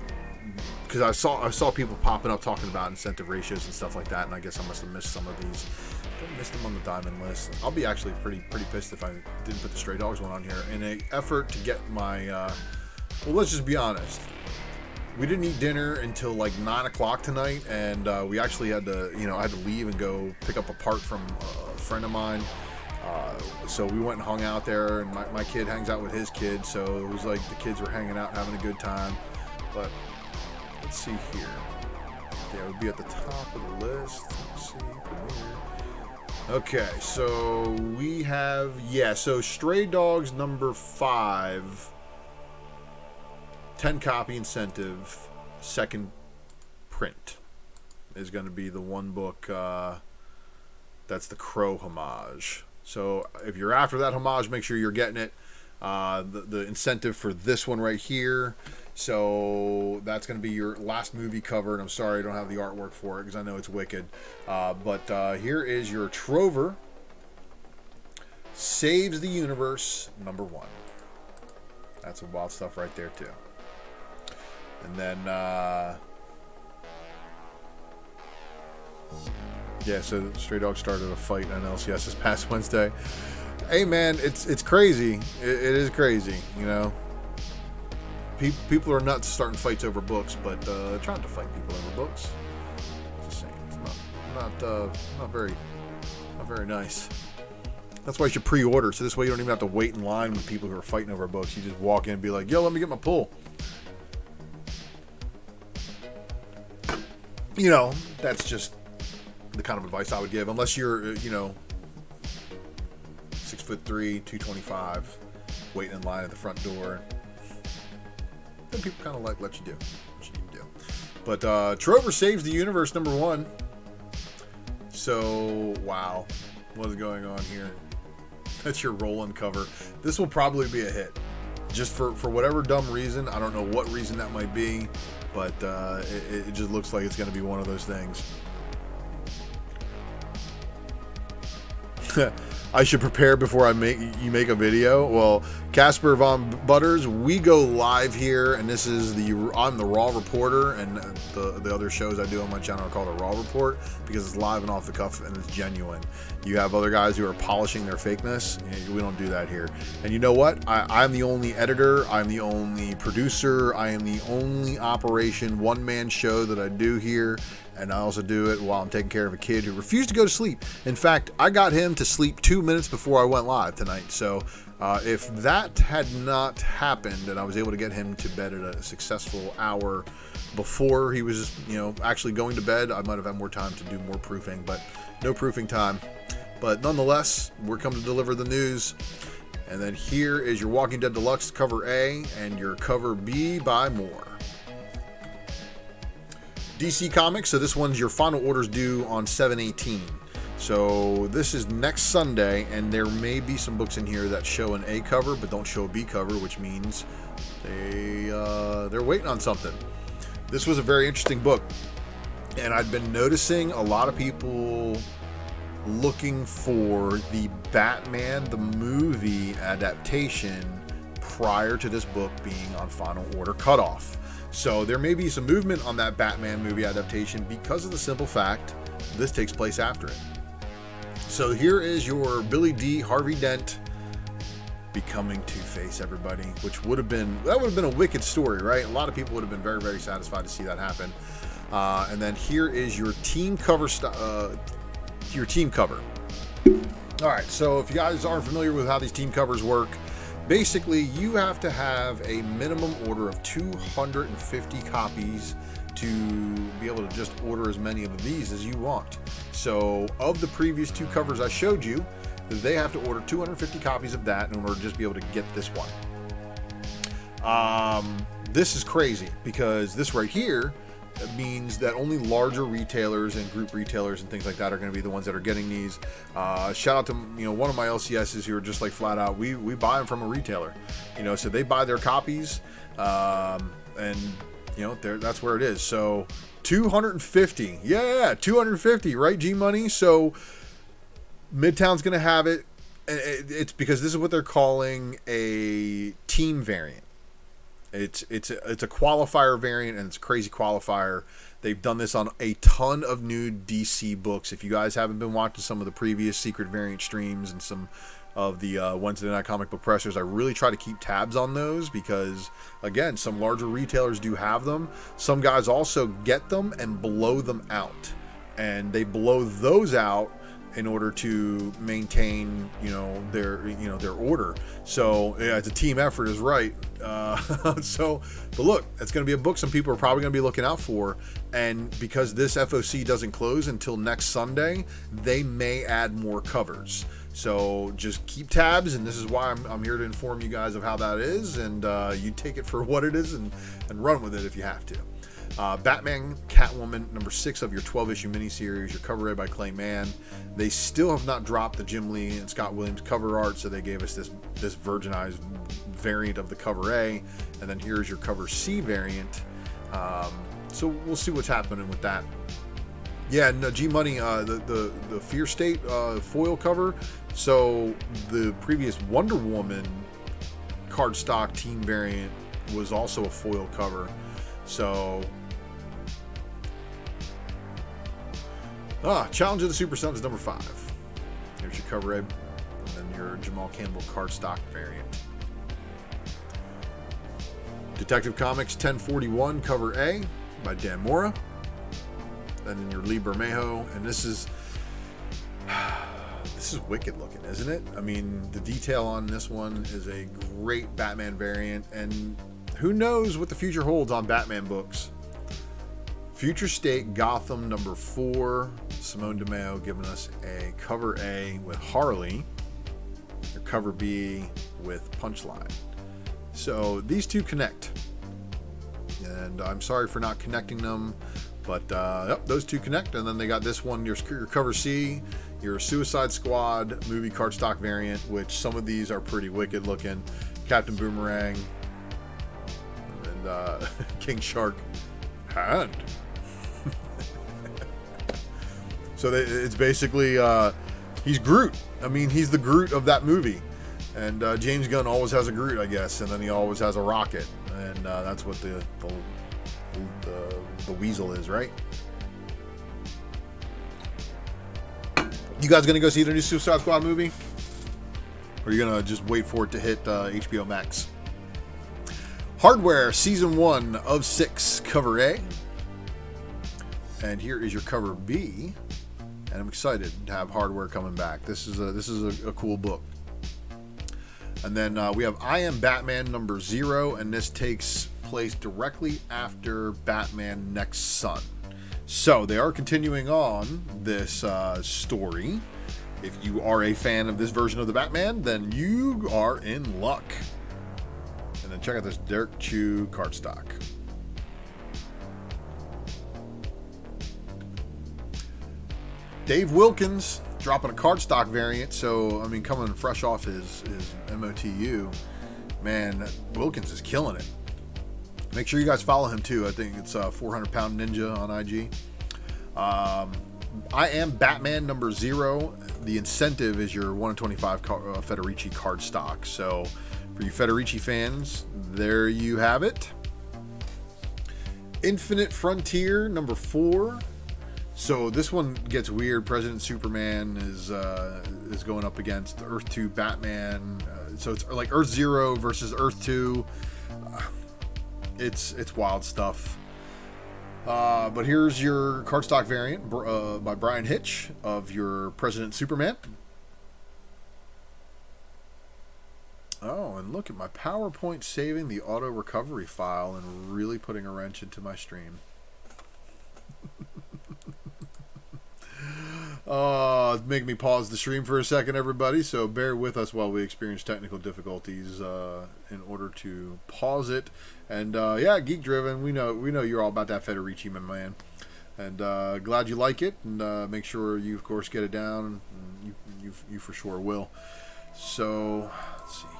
S1: because I saw people popping up talking about incentive ratios and stuff like that, and I guess I must have missed some of these. I missed them on the diamond list. I'll be actually pretty pissed if I didn't put the Stray Dogs one on here in an effort to get my. Well, let's just be honest. We didn't eat dinner until like 9 o'clock tonight, and we actually had to, I had to leave and go pick up a part from a friend of mine. So we went and hung out there, and my kid hangs out with his kid, so it was like the kids were hanging out, having a good time. But let's see here. Yeah, it would be at the top of the list. Let's see. Okay, so we have, so Stray Dogs number 5. 10 copy incentive, second print is going to be the one book that's the Crow homage. So if you're after that homage, make sure you're getting it. The incentive for this one right here. So that's going to be your last movie cover. And I'm sorry I don't have the artwork for it because I know it's wicked. But here is your Trover Saves the Universe number 1. That's some wild stuff right there too. And then, so the Stray Dog started a fight on LCS this past Wednesday. Hey man, it's crazy. It is crazy, People are nuts starting fights over books, but trying to fight people over books, it's a shame. It's not very nice. That's why you should pre-order, so this way you don't even have to wait in line with people who are fighting over books. You just walk in and be like, yo, let me get my pull. That's just the kind of advice I would give, unless you're, 6'3", 225, waiting in line at the front door. Then people kind of let you do what you need to do. But Trover Saves the Universe number 1. So, wow, what is going on here? That's your roll-in cover. This will probably be a hit. Just for whatever dumb reason. I don't know what reason that might be. But it just looks like it's going to be one of those things. I should prepare before you make a video. Well, Casper Von Butters, we go live here, and this is I'm the Raw Reporter, and the other shows I do on my channel are called the Raw Report because it's live and off the cuff and it's genuine. You have other guys who are polishing their fakeness. We don't do that here. And you know what? I'm the only editor. I'm the only producer. I am the only operation one-man show that I do here. And I also do it while I'm taking care of a kid who refused to go to sleep. In fact, I got him to sleep 2 minutes before I went live tonight. So if that had not happened and I was able to get him to bed at a successful hour before he was, actually going to bed, I might have had more time to do more proofing, but no proofing time. But nonetheless, we're coming to deliver the news. And then here is your Walking Dead Deluxe cover A and your cover B by Moore. DC Comics, so this one's your final orders due on 7/18. So this is next Sunday, and there may be some books in here that show an A cover but don't show a B cover, which means they're waiting on something. This was a very interesting book, and I'd been noticing a lot of people looking for the Batman the movie adaptation prior to this book being on final order cutoff. So there may be some movement on that Batman movie adaptation because of the simple fact this takes place after it. So here is your Billy D. Harvey Dent becoming Two-Face, everybody, which would have been a wicked story, right? A lot of people would have been very, very satisfied to see that happen. And then here is your team cover. Your team cover. All right. So if you guys aren't familiar with how these team covers work, basically, you have to have a minimum order of 250 copies to be able to just order as many of these as you want. So, of the previous 2 covers I showed you, they have to order 250 copies of that in order to just be able to get this one. This is crazy because this right here means that only larger retailers and group retailers and things like that are going to be the ones that are getting these. Shout out to one of my LCSs who are just like flat out, we buy them from a retailer, so they buy their copies, and that's where it is. So 250, 250, right, G Money? So Midtown's going to have it. It's because this is what they're calling a team variant. It's a qualifier variant, and it's a crazy qualifier. They've done this on a ton of new DC books. If you guys haven't been watching some of the previous secret variant streams and some of the Wednesday Night Comic Book Pressers, I really try to keep tabs on those because, again, some larger retailers do have them. Some guys also get them and blow them out, and they blow those out in order to maintain, their order. So yeah, it's a team effort, is right. But look, it's going to be a book some people are probably going to be looking out for, and because this FOC doesn't close until next Sunday, they may add more covers. So just keep tabs, and this is why I'm here to inform you guys of how that is, and you take it for what it is and run with it if you have to. Batman Catwoman number 6 of your 12-issue miniseries, your cover read by Clay Mann. They still have not dropped the Jim Lee and Scott Williams cover art, so they gave us this virginized variant of the cover A, and then here's your cover C variant. So we'll see what's happening with that. Yeah, no, G Money, the Fear State foil cover. So the previous Wonder Woman cardstock team variant was also a foil cover. So Challenge of the Super Sons number 5. Here's your cover ed, and then your Jamal Campbell cardstock variant. Detective Comics 1041 cover A by Dan Mora. Then in your Lee Bermejo, and this is wicked looking, isn't it? I mean, the detail on this one is a great Batman variant, and who knows what the future holds on Batman books. Future State Gotham number 4. Simone DeMeo giving us a cover A with Harley, or cover B with Punchline. So these two connect, and I'm sorry for not connecting them, but those two connect. And then they got this one, your cover C, your Suicide Squad movie cardstock variant, which some of these are pretty wicked looking. Captain Boomerang and King Shark hand. So it's basically he's Groot. I mean, he's the Groot of that movie, and James Gunn always has a Groot, I guess, and then he always has a rocket, and that's what the weasel is, right? You guys gonna go see the new Suicide Squad movie, or are you gonna just wait for it to hit HBO Max? Hardware Season 1 of 6 cover A, and here is your cover B. And I'm excited to have Hardware coming back. This is a cool book. And then we have I Am Batman number 0, and this takes place directly after Batman Next Son. So they are continuing on this story. If you are a fan of this version of the Batman, then you are in luck. And then check out this Derek Chew cardstock. Dave Wilkins dropping a cardstock variant. So, I mean, coming fresh off his MOTU, man, Wilkins is killing it. Make sure you guys follow him too. I think it's 400 Pound Ninja on IG. I Am Batman number 0. The incentive is your 1 in 25 Federici cardstock. So, for you Federici fans, there you have it. Infinite Frontier number 4. So this one gets weird. President Superman is going up against Earth 2 Batman. So it's like Earth 0 versus Earth 2. It's wild stuff. But here's your cardstock variant by Brian Hitch of your President Superman. Oh, and look at my PowerPoint saving the auto recovery file and really putting a wrench into my stream. It's making me pause the stream for a second, everybody. So bear with us while we experience technical difficulties in order to pause it. And yeah, Geek Driven, we know you're all about that Federici, my man. And glad you like it. And make sure you, of course, get it down. And you for sure will. So let's see here.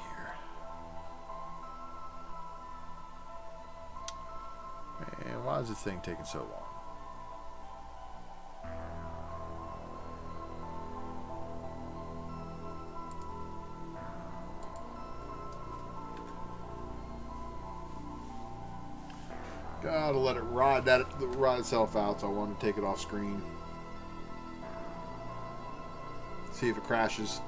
S1: Man, why is this thing taking so long? Gotta let it ride itself out, so I want to take it off screen. See if it crashes.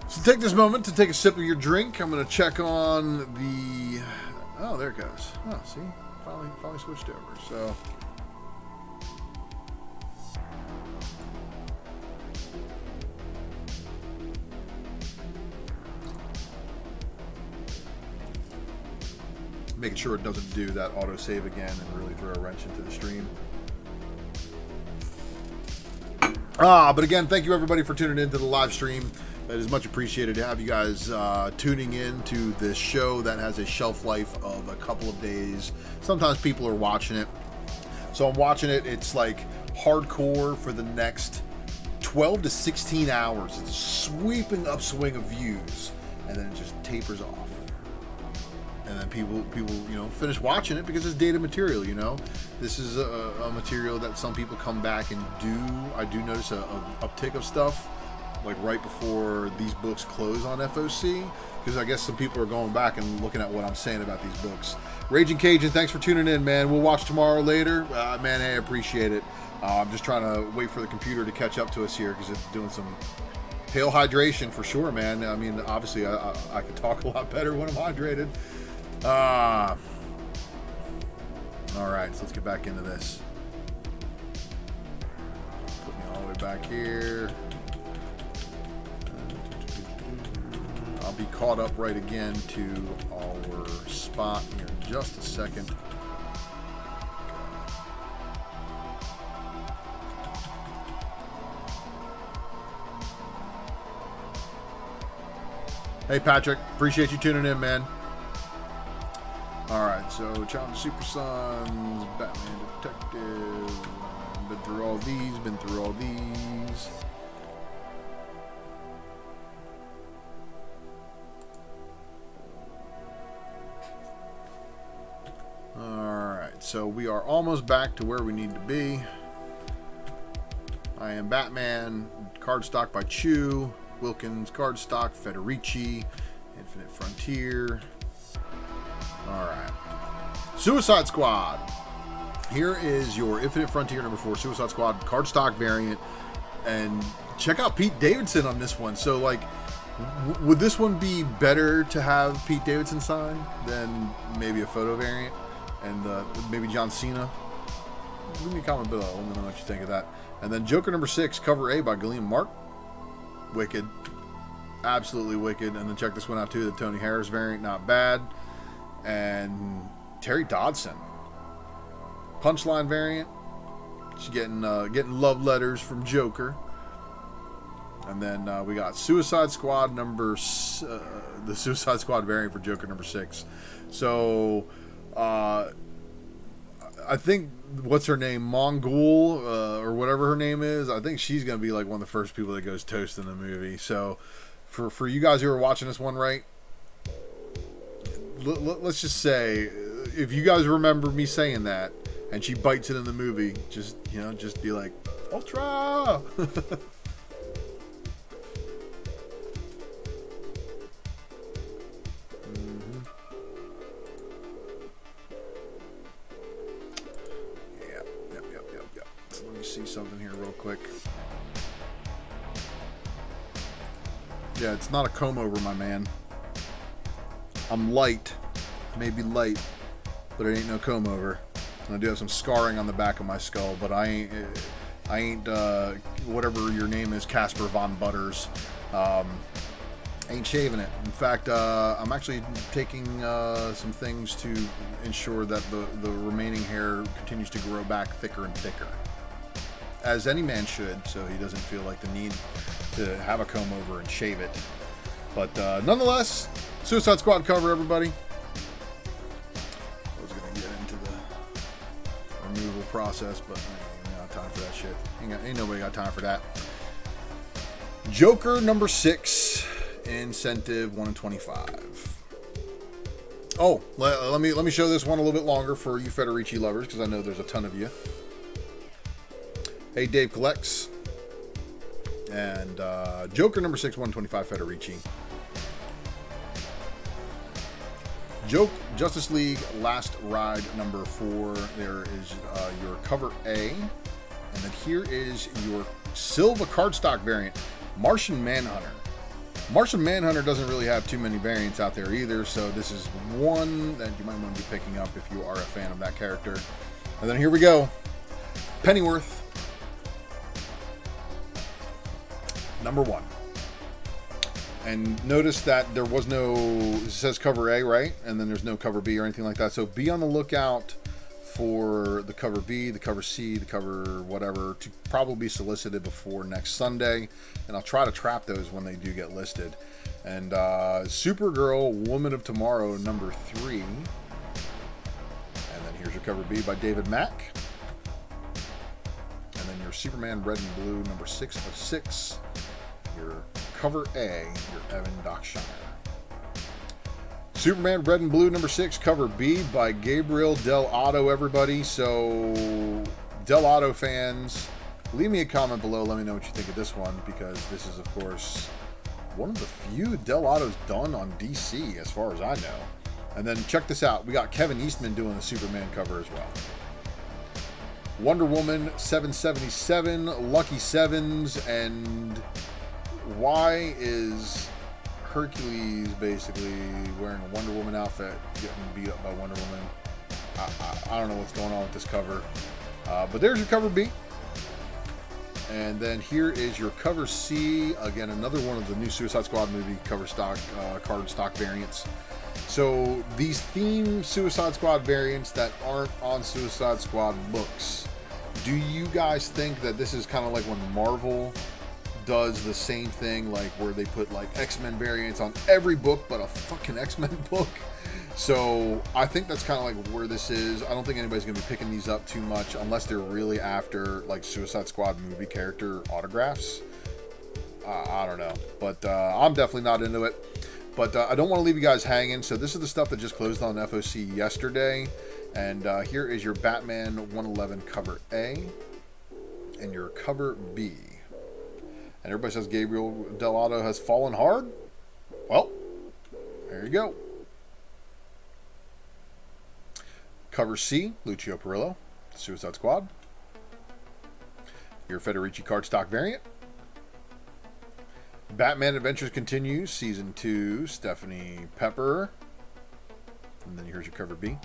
S1: So take this moment to take a sip of your drink. I'm going to check on the... Oh, there it goes. Oh, see? Finally switched over. So... making sure it doesn't do that autosave again and really throw a wrench into the stream. But again, thank you everybody for tuning in to the live stream. It is much appreciated to have you guys tuning in to this show that has a shelf life of a couple of days. Sometimes people are watching it. So I'm watching it. It's like hardcore for the next 12 to 16 hours. It's a sweeping upswing of views. And then it just tapers off. And then people, finish watching it because it's dated material, This is a material that some people come back and do. I do notice a uptick of stuff, like right before these books close on FOC, because I guess some people are going back and looking at what I'm saying about these books. Raging Cajun, thanks for tuning in, man. We'll watch tomorrow later. Man, hey, I appreciate it. I'm just trying to wait for the computer to catch up to us here because it's doing some hail hydration for sure, man. I mean, obviously, I could talk a lot better when I'm hydrated. All right, so let's get back into this. Put me all the way back here. I'll be caught up right again to our spot here in just a second. Hey, Patrick, appreciate you tuning in, man. Alright, so Child of Super Sons, Batman Detective, been through all these. Alright, so we are almost back to where we need to be. I Am Batman, cardstock by Chew, Wilkins cardstock, Federici, Infinite Frontier. Alright. Suicide Squad. Here is your Infinite Frontier number 4, Suicide Squad cardstock variant. And check out Pete Davidson on this one. So, like, would this one be better to have Pete Davidson sign than maybe a photo variant? And maybe John Cena? Leave me a comment below. Let me know what you think of that. And then Joker number 6, cover A by Gillian Mark. Wicked. Absolutely wicked. And then check this one out too, the Tony Harris variant, not bad. And Terry Dodson, Punchline variant. She's getting love letters from Joker. And then we got Suicide Squad the Suicide Squad variant for Joker number 6. So I think what's her name, Mongol or whatever her name is. I think she's gonna be like one of the first people that goes toast in the movie. So for you guys who are watching this one, right? Let's just say, if you guys remember me saying that, and she bites it in the movie, just be like, Ultra! Yep. So let me see something here real quick. Yeah, it's not a comb over, my man. I'm light, maybe light, but it ain't no comb over. And I do have some scarring on the back of my skull, but I ain't. I ain't, whatever your name is, Casper Von Butters, ain't shaving it. In fact, I'm actually taking some things to ensure that the remaining hair continues to grow back thicker and thicker, as any man should, so he doesn't feel like the need to have a comb over and shave it. But nonetheless, Suicide Squad cover, everybody. I was going to get into the removal process, but I ain't got time for that shit. Ain't nobody got time for that. Joker number 6, incentive 1 in 25. Oh, let me show this one a little bit longer for you Federici lovers, because I know there's a ton of you. Hey, Dave Collects. And Joker number 6, 125 Federici. Justice League Last Ride number 4. There is your cover A. And then here is your Silva cardstock variant, Martian Manhunter. Martian Manhunter doesn't really have too many variants out there either, so this is one that you might want to be picking up if you are a fan of that character. And then here we go. Pennyworth. Number 1. And notice that there was no, it says cover A, right? And then there's no cover B or anything like that. So be on the lookout for the cover B, the cover C, the cover whatever, to probably be solicited before next Sunday. And I'll try to trap those when they do get listed. And Supergirl, Woman of Tomorrow, number 3. And then here's your cover B by David Mack. And then your Superman Red and Blue, number 6 of 6. Your cover A, your Evan Dockshire. Superman Red and Blue number 6, cover B by Gabriel Del Otto, everybody. So, Del Otto fans, leave me a comment below. Let me know what you think of this one, because this is, of course, one of the few Del Otto's done on DC, as far as I know. And then check this out. We got Kevin Eastman doing the Superman cover as well. Wonder Woman 777, Lucky Sevens, and why is Hercules basically wearing a Wonder Woman outfit, getting beat up by Wonder Woman? I don't know what's going on with this cover. But there's your cover B. And then here is your cover C. Again, another one of the new Suicide Squad movie cover stock, card stock variants. So these theme Suicide Squad variants that aren't on Suicide Squad books, do you guys think that this is kind of like when Marvel does the same thing, like where they put like X-Men variants on every book but a fucking X-Men book? So I think that's kind of like where this is. I don't think anybody's gonna be picking these up too much unless they're really after like Suicide Squad movie character autographs. I don't know, but I'm definitely not into it. But I don't want to leave you guys hanging, so this is the stuff that just closed on FOC yesterday. And here is your Batman 111 cover A and your cover B. And everybody says Gabriel Del Otto has fallen hard. Well, there you go. Cover C, Lucio Perillo, Suicide Squad. Your Federici cardstock variant. Batman Adventures Continues, Season 2, Stephanie Pepper. And then here's your cover B.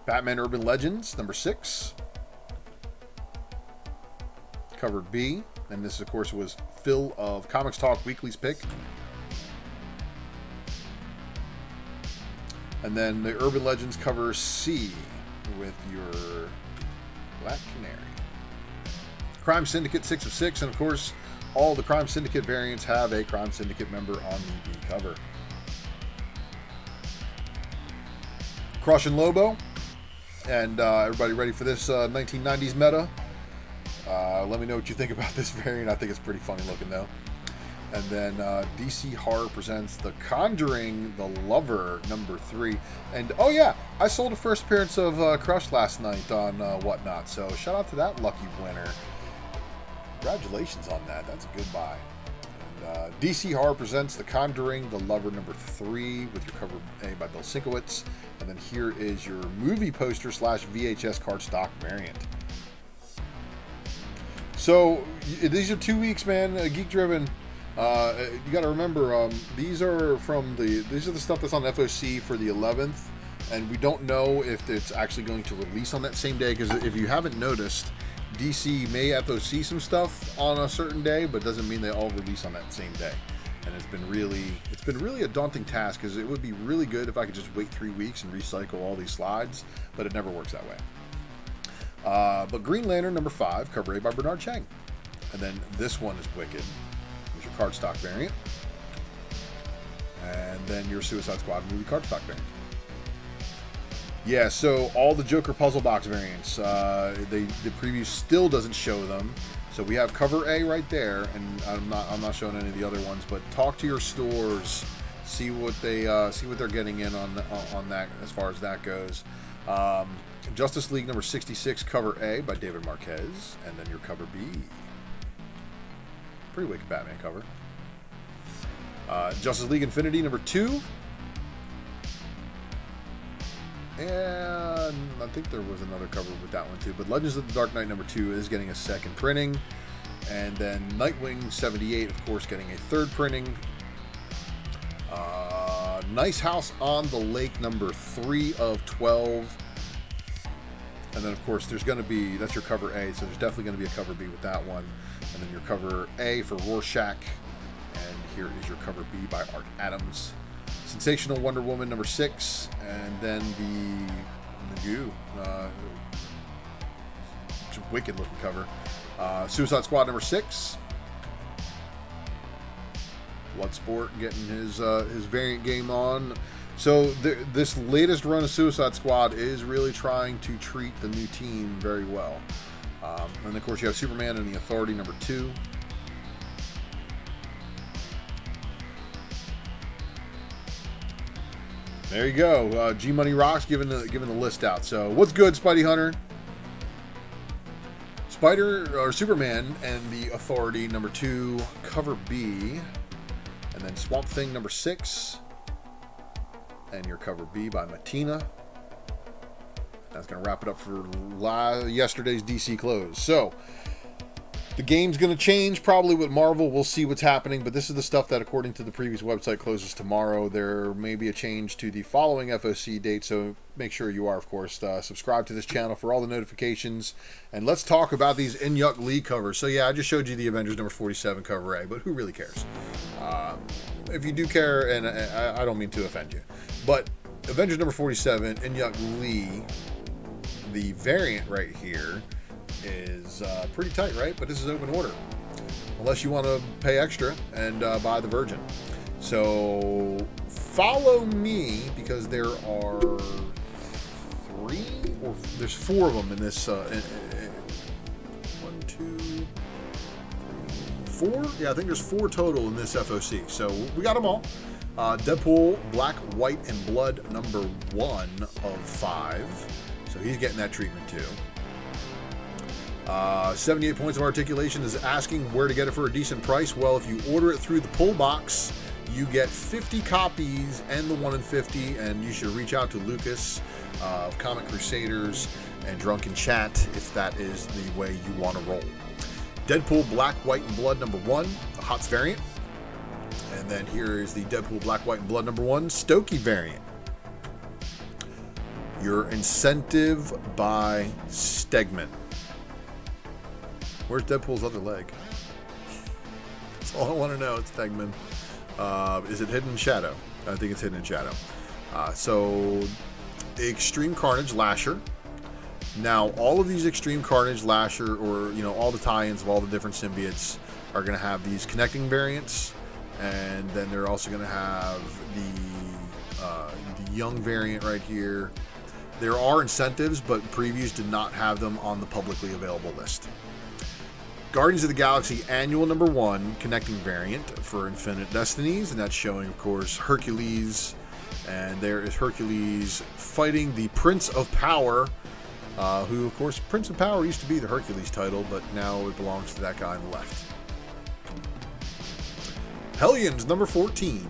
S1: Batman Urban Legends, number 6. Cover B, and this of course was Phil of Comics Talk Weekly's pick. And then the Urban Legends cover C with your Black Canary. Crime Syndicate 6 of 6, and of course all the Crime Syndicate variants have a Crime Syndicate member on the B cover. Crush and Lobo, and everybody ready for this 1990s meta? Let me know what you think about this variant. I think it's pretty funny looking though. And then DC Horror presents The Conjuring, The Lover, number 3. And oh yeah, I sold a first appearance of Crush last night on Whatnot. So shout out to that lucky winner. Congratulations on that. That's a good buy. And DC Horror presents The Conjuring, The Lover, number 3 with your cover A by Bill Sienkiewicz. And then here is your movie poster / VHS cardstock variant. So these are 2 weeks, man. Geek driven. You got to remember, these are the stuff that's on FOC for the 11th, and we don't know if it's actually going to release on that same day. Because if you haven't noticed, DC may FOC some stuff on a certain day, but doesn't mean they all release on that same day. And it's been really a daunting task, because it would be really good if I could just wait 3 weeks and recycle all these slides, but it never works that way. But Green Lantern number 5, cover A by Bernard Chang. And then this one is wicked. Here's your cardstock variant. And then your Suicide Squad movie cardstock variant. Yeah, so all the Joker puzzle box variants, the preview still doesn't show them. So we have cover A right there, and I'm not showing any of the other ones. But talk to your stores, see what they're getting in on that as far as that goes. Justice League number 66, cover A by David Marquez, and then your cover B. Pretty wicked Batman cover. Justice League Infinity number 2. And I think there was another cover with that one too. But Legends of the Dark Knight number 2 is getting a second printing. And then Nightwing 78, of course, getting a third printing. Nice House on the Lake number 3 of 12. And then, of course, there's going to be, that's your cover A, so there's definitely going to be a cover B with that one. And then your cover A for Rorschach. And here is your cover B by Art Adams. Sensational Wonder Woman number 6, and then the Goo. It's a wicked looking cover. Suicide Squad number 6. Bloodsport getting his variant game on. So this latest run of Suicide Squad is really trying to treat the new team very well. And of course you have Superman and the Authority number 2. There you go. G Money Rocks giving the list out. So what's good, Spidey Hunter? Superman and the Authority number 2, cover B, and then Swamp Thing number 6, and your cover B by Matina. That's gonna wrap it up for yesterday's DC close. So the game's going to change probably with Marvel. We'll see what's happening, but this is the stuff that, according to the previous website, closes tomorrow. There may be a change to the following FOC date, so make sure you are, of course, subscribe to this channel for all the notifications. And let's talk about these Inyuk Lee covers. So yeah, I just showed you the Avengers number 47 cover A, but who really cares? If you do care, and I don't mean to offend you, but Avengers number 47, Inyuk Lee, the variant right here, is pretty tight, right? But this is open order, unless you want to pay extra and buy the Virgin. So follow me, because there are there's 4 of them in this 1, 2, 3, 4. Yeah, I think there's 4 total in this FOC. So we got them all. Deadpool Black, White, and Blood number 1 of 5. So he's getting that treatment too. 78 points of articulation is asking where to get it for a decent price. Well, if you order it through the pull box, you get 50 copies and the 1 in 50, and you should reach out to Lucas of Comic Crusaders and Drunken Chat if that is the way you want to roll. Deadpool Black, White, and Blood number 1, the HOTS variant. And then here is the Deadpool Black, White, and Blood number 1, Stokey variant. Your Incentive by Stegman. Where's Deadpool's other leg? That's all I want to know. It's Stegman. Is it hidden in shadow? I think it's hidden in shadow. So, Extreme Carnage Lasher. Now, all of these Extreme Carnage Lasher, or all the tie-ins of all the different symbiotes, are going to have these connecting variants, and then they're also going to have the young variant right here. There are incentives, but previews did not have them on the publicly available list. Guardians of the Galaxy Annual number 1 connecting variant for Infinite Destinies, and that's showing, of course, Hercules, and there is Hercules fighting the Prince of Power, who, of course, Prince of Power used to be the Hercules title, but now it belongs to that guy on the left. Hellions number 14,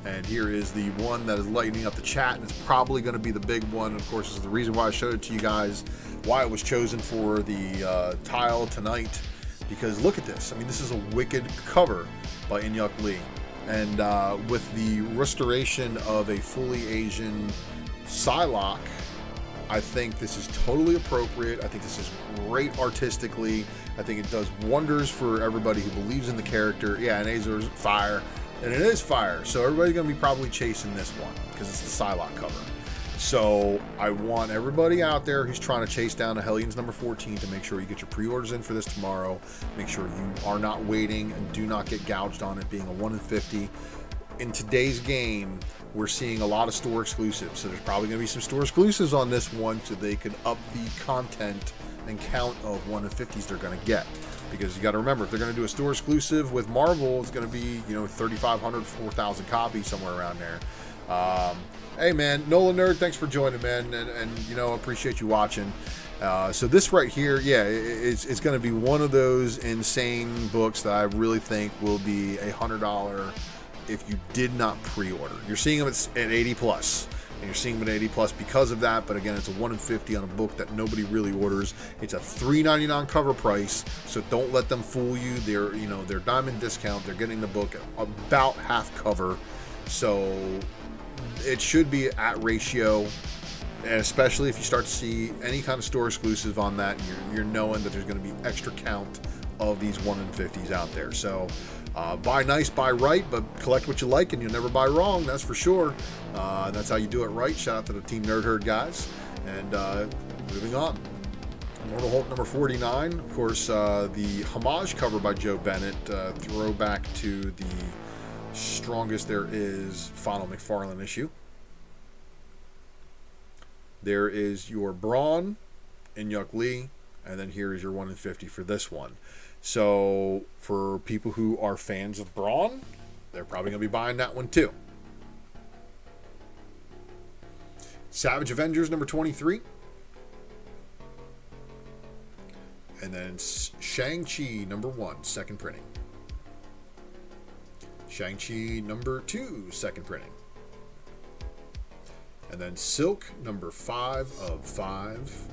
S1: and here is the one that is lighting up the chat, and it's probably going to be the big one. Of course, this is the reason why I showed it to you guys, why it was chosen for the tile tonight. Because look at this. I mean, this is a wicked cover by Inyuk Lee. And with the restoration of a fully Asian Psylocke, I think this is totally appropriate. I think this is great artistically. I think it does wonders for everybody who believes in the character. Yeah, and Azor's fire, and it is fire. So everybody's going to be probably chasing this one because it's the Psylocke cover. So I want everybody out there who's trying to chase down a Hellions number 14 to make sure you get your pre-orders in for this tomorrow. Make sure you are not waiting and do not get gouged on it being a 1 in 50. In today's game, we're seeing a lot of store exclusives, so there's probably going to be some store exclusives on this one so they can up the content and count of 1 in 50s they're going to get. Because you got to remember, if they're going to do a store exclusive with Marvel, it's going to be, 3,500, 4,000 copies, somewhere around there. Hey man, Nolan Nerd, thanks for joining, man, and appreciate you watching. So this right here, yeah, it's going to be one of those insane books that I really think will be $100 if you did not pre-order. You're seeing them at 80 plus, and you're seeing them at 80 plus because of that. But again, it's a 1 in 50 on a book that nobody really orders. It's a $3.99 cover price, so don't let them fool you. They're diamond discount. They're getting the book about half cover, so it should be at ratio. And especially if you start to see any kind of store exclusive on that, you're knowing that there's going to be extra count of these 1 in 50s out there. So buy nice, buy right, but collect what you like, and you'll never buy wrong. That's for sure. That's how you do it right. Shout out to the Team Nerd Herd guys. And moving on, Immortal Hulk number 49. Of course, the homage cover by Joe Bennett, throwback to the Strongest There Is Final McFarlane issue. There is your Brawn in Yuck Lee, and then here is your 1 in 50 for this one. So for people who are fans of Brawn, they're probably going to be buying that one too. Savage Avengers number 23. And then Shang-Chi number 1, second printing. Shang-Chi number 2, second printing. And then Silk number 5 of 5.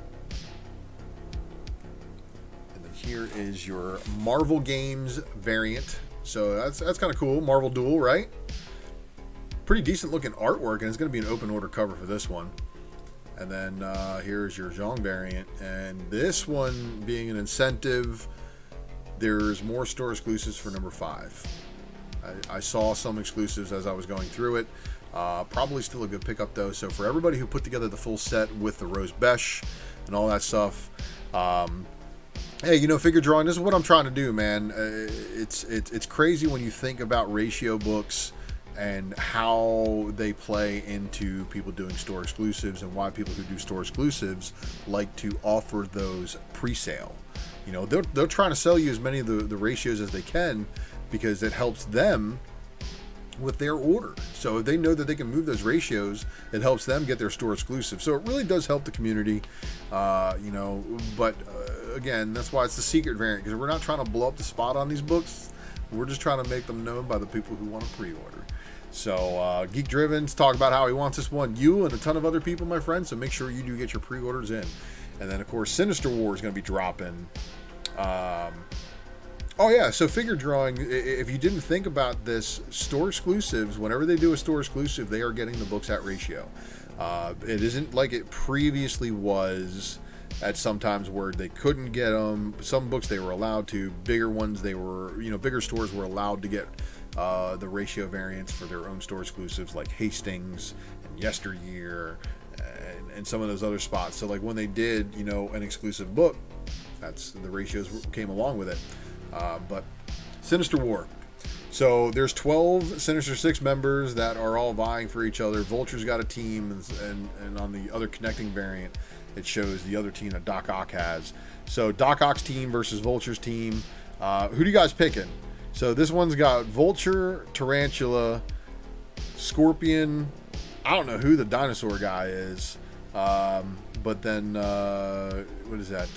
S1: Here is your Marvel Games variant. So that's kind of cool. Marvel Duel, right? Pretty decent looking artwork, and it's going to be an open order cover for this one. And then here's your Zhong variant. And this one being an incentive, there's more store exclusives for number 5. I saw some exclusives as I was going through it. Probably still a good pickup though. So for everybody who put together the full set with the Rose Besh and all that stuff, hey, figure drawing, this is what I'm trying to do, man. It's crazy when you think about ratio books and how they play into people doing store exclusives and why people who do store exclusives like to offer those pre-sale. They're trying to sell you as many of the ratios as they can because it helps them with their order. So if they know that they can move those ratios, it helps them get their store exclusive. So it really does help the community, but again, that's why it's the secret variant, because we're not trying to blow up the spot on these books. We're just trying to make them known by the people who want to pre-order. So Geek Driven's talk about how he wants this one, you and a ton of other people, my friends, so make sure you do get your pre-orders in. And then of course Sinister War is going to be dropping. Oh yeah, so figure drawing, if you didn't think about this, store exclusives, whenever they do a store exclusive, they are getting the books at ratio. It isn't like it previously was at sometimes where they couldn't get them. Some books they were allowed to, bigger ones they were, bigger stores were allowed to get the ratio variants for their own store exclusives like Hastings and Yesteryear and some of those other spots. So like when they did, an exclusive book, that's the ratios came along with it. But Sinister War. So there's 12 Sinister Six members that are all vying for each other. Vulture's got a team, and on the other connecting variant, it shows the other team that Doc Ock has. So Doc Ock's team versus Vulture's team. Who do you guys picking? So this one's got Vulture, Tarantula, Scorpion. I don't know who the dinosaur guy is. But then, what is that?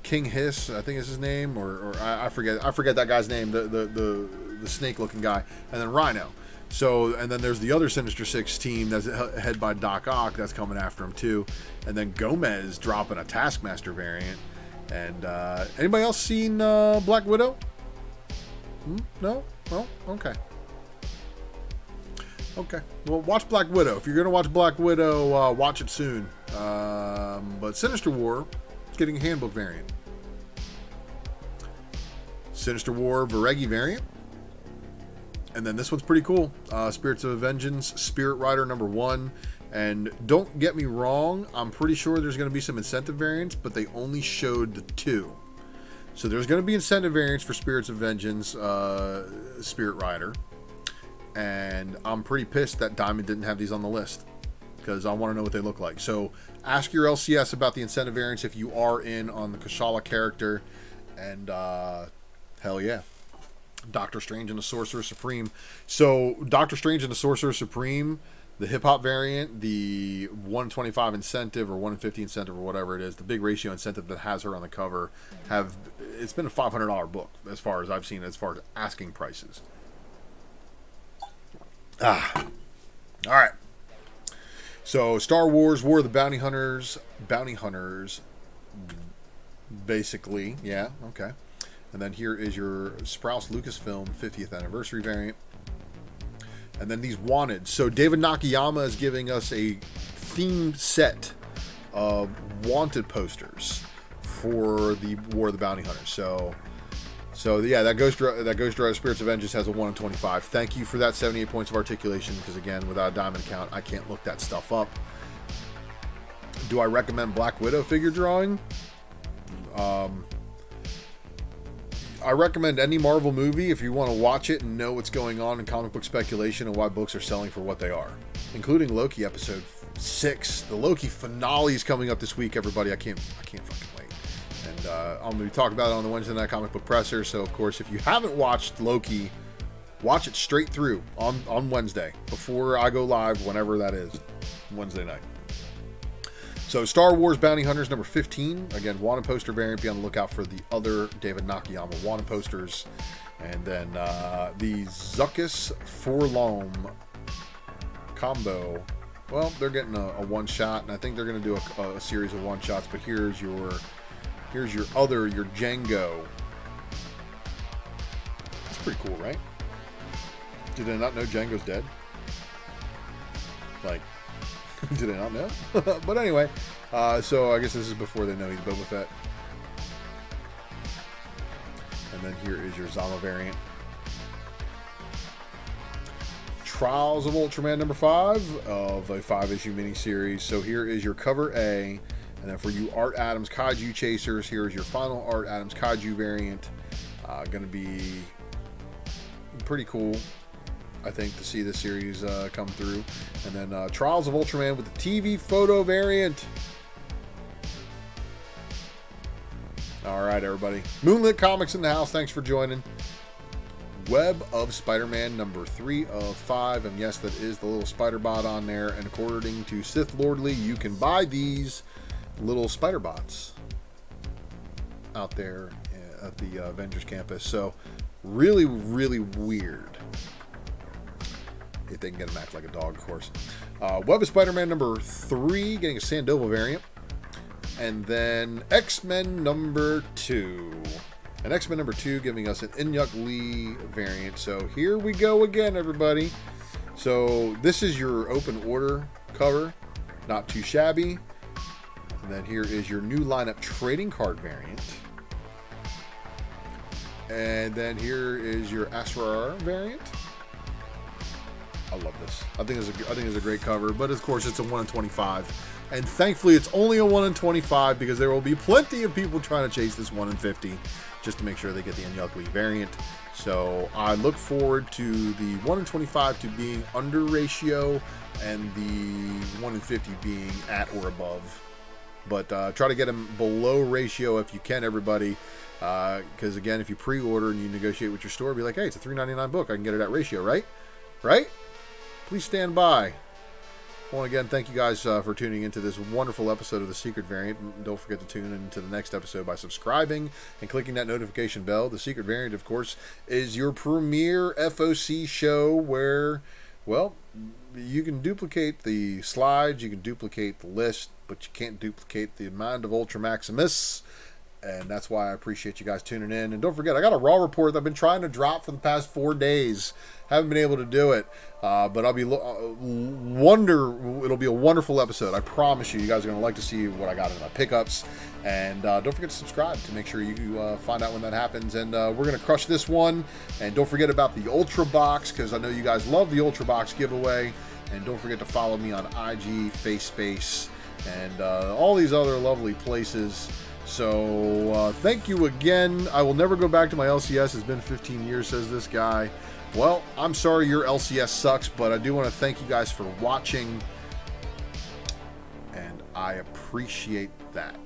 S1: King Hiss, I think is his name, or I forget that guy's name, the snake looking guy, and then Rhino. So, and then there's the other Sinister Six team that's head by Doc Ock that's coming after him too, and then Gomez dropping a Taskmaster variant. And anybody else seen Black Widow? No? Oh, okay. Okay. Well, watch Black Widow. If you're going to watch Black Widow, watch it soon. But Sinister War is getting a handbook variant. Sinister War Varegi variant. And then this one's pretty cool. Spirits of Vengeance, Spirit Rider #1. And don't get me wrong, I'm pretty sure there's going to be some incentive variants, but they only showed the 2. So there's going to be incentive variants for Spirits of Vengeance, Spirit Rider. And I'm pretty pissed that Diamond didn't have these on the list, because I want to know what they look like. So ask your LCS about the incentive variants if you are in on the Kushala character. And hell yeah. Doctor Strange and the Sorcerer Supreme. So Doctor Strange and the Sorcerer Supreme, the hip hop variant, the 125 incentive or 150 incentive or whatever it is, the big ratio incentive that has her on the cover, it's been a $500 book as far as I've seen, as far as asking prices. All right. So Star Wars War of the Bounty Hunters, basically, yeah, okay. And then here is your Sprouse Lucasfilm 50th anniversary variant. And then these Wanted. So David Nakayama is giving us a theme set of Wanted posters for the War of the Bounty Hunters. So yeah, that Ghost Rider Spirits of Vengeance has a 1 in 25. Thank you for that 78 points of articulation, because again, without a Diamond account, I can't look that stuff up. Do I recommend Black Widow figure drawing? I recommend any Marvel movie if you want to watch it and know what's going on in comic book speculation and why books are selling for what they are, including Loki episode 6. The Loki finale is coming up this week, everybody. I can't fucking wait. And I'm going to be talking about it on the Wednesday Night Comic Book Presser. So, of course, if you haven't watched Loki, watch it straight through on Wednesday before I go live, whenever that is, Wednesday night. So Star Wars Bounty Hunters #15. Again, wanted poster variant. Be on the lookout for the other David Nakayama wanted posters. And then the Zuckuss Forlom combo. Well, they're getting a one-shot, and I think they're going to do a series of one-shots. But here's your Django. That's pretty cool, right? Did I not know Django's dead? Like, did I not know? But anyway, so I guess this is before they know he's Boba Fett. And then here is your Zama variant. Trials of Ultraman #5 of a 5-issue miniseries. So here is your cover A. And then for you Art Adams Kaiju Chasers, here is your final Art Adams Kaiju variant. Going to be pretty cool, I think, to see this series come through. And then Trials of Ultraman with the TV photo variant. All right, everybody. Moonlit Comics in the house. Thanks for joining. Web of Spider-Man #3 of 5. And yes, that is the little spider bot on there. And according to Sith Lordly, you can buy these little spider bots out there at the Avengers campus. So really, really weird. If they can get him act like a dog, of course. Web of Spider-Man #3, getting a Sandoval variant. And then X-Men #2. And X-Men #2 giving us an Inyuk Lee variant. So here we go again, everybody. So this is your open order cover. Not too shabby. And then here is your new lineup trading card variant. And then here is your Asrar variant. I love this. I think it's a great cover, but of course it's a 1 in 25. And thankfully it's only a 1 in 25, because there will be plenty of people trying to chase this 1 in 50 just to make sure they get the Inyuk Lee variant. So I look forward to the 1 in 25 to being under ratio and the 1 in 50 being at or above. But try to get them below ratio if you can, everybody. Because again, if you pre-order and you negotiate with your store, be like, hey, it's a $3.99 book. I can get it at ratio, right? Right? Please stand by. Well, again, thank you guys for tuning into this wonderful episode of The Secret Variant. Don't forget to tune into the next episode by subscribing and clicking that notification bell. The Secret Variant, of course, is your premier FOC show where, well, you can duplicate the slides, you can duplicate the list, but you can't duplicate the mind of UltraMaximus. And that's why I appreciate you guys tuning in. And don't forget, I got a Raw report that I've been trying to drop for the past 4 days. Haven't been able to do it, but I'll be it'll be a wonderful episode. I promise you. You guys are gonna like to see what I got in my pickups. And don't forget to subscribe to make sure you find out when that happens. And we're gonna crush this one. And don't forget about the Ultra Box, because I know you guys love the Ultra Box giveaway. And don't forget to follow me on IG, FaceSpace, and all these other lovely places. So thank you again. I will never go back to my LCS. It's been 15 years, says this guy. Well, I'm sorry your LCS sucks, but I do want to thank you guys for watching, and I appreciate that.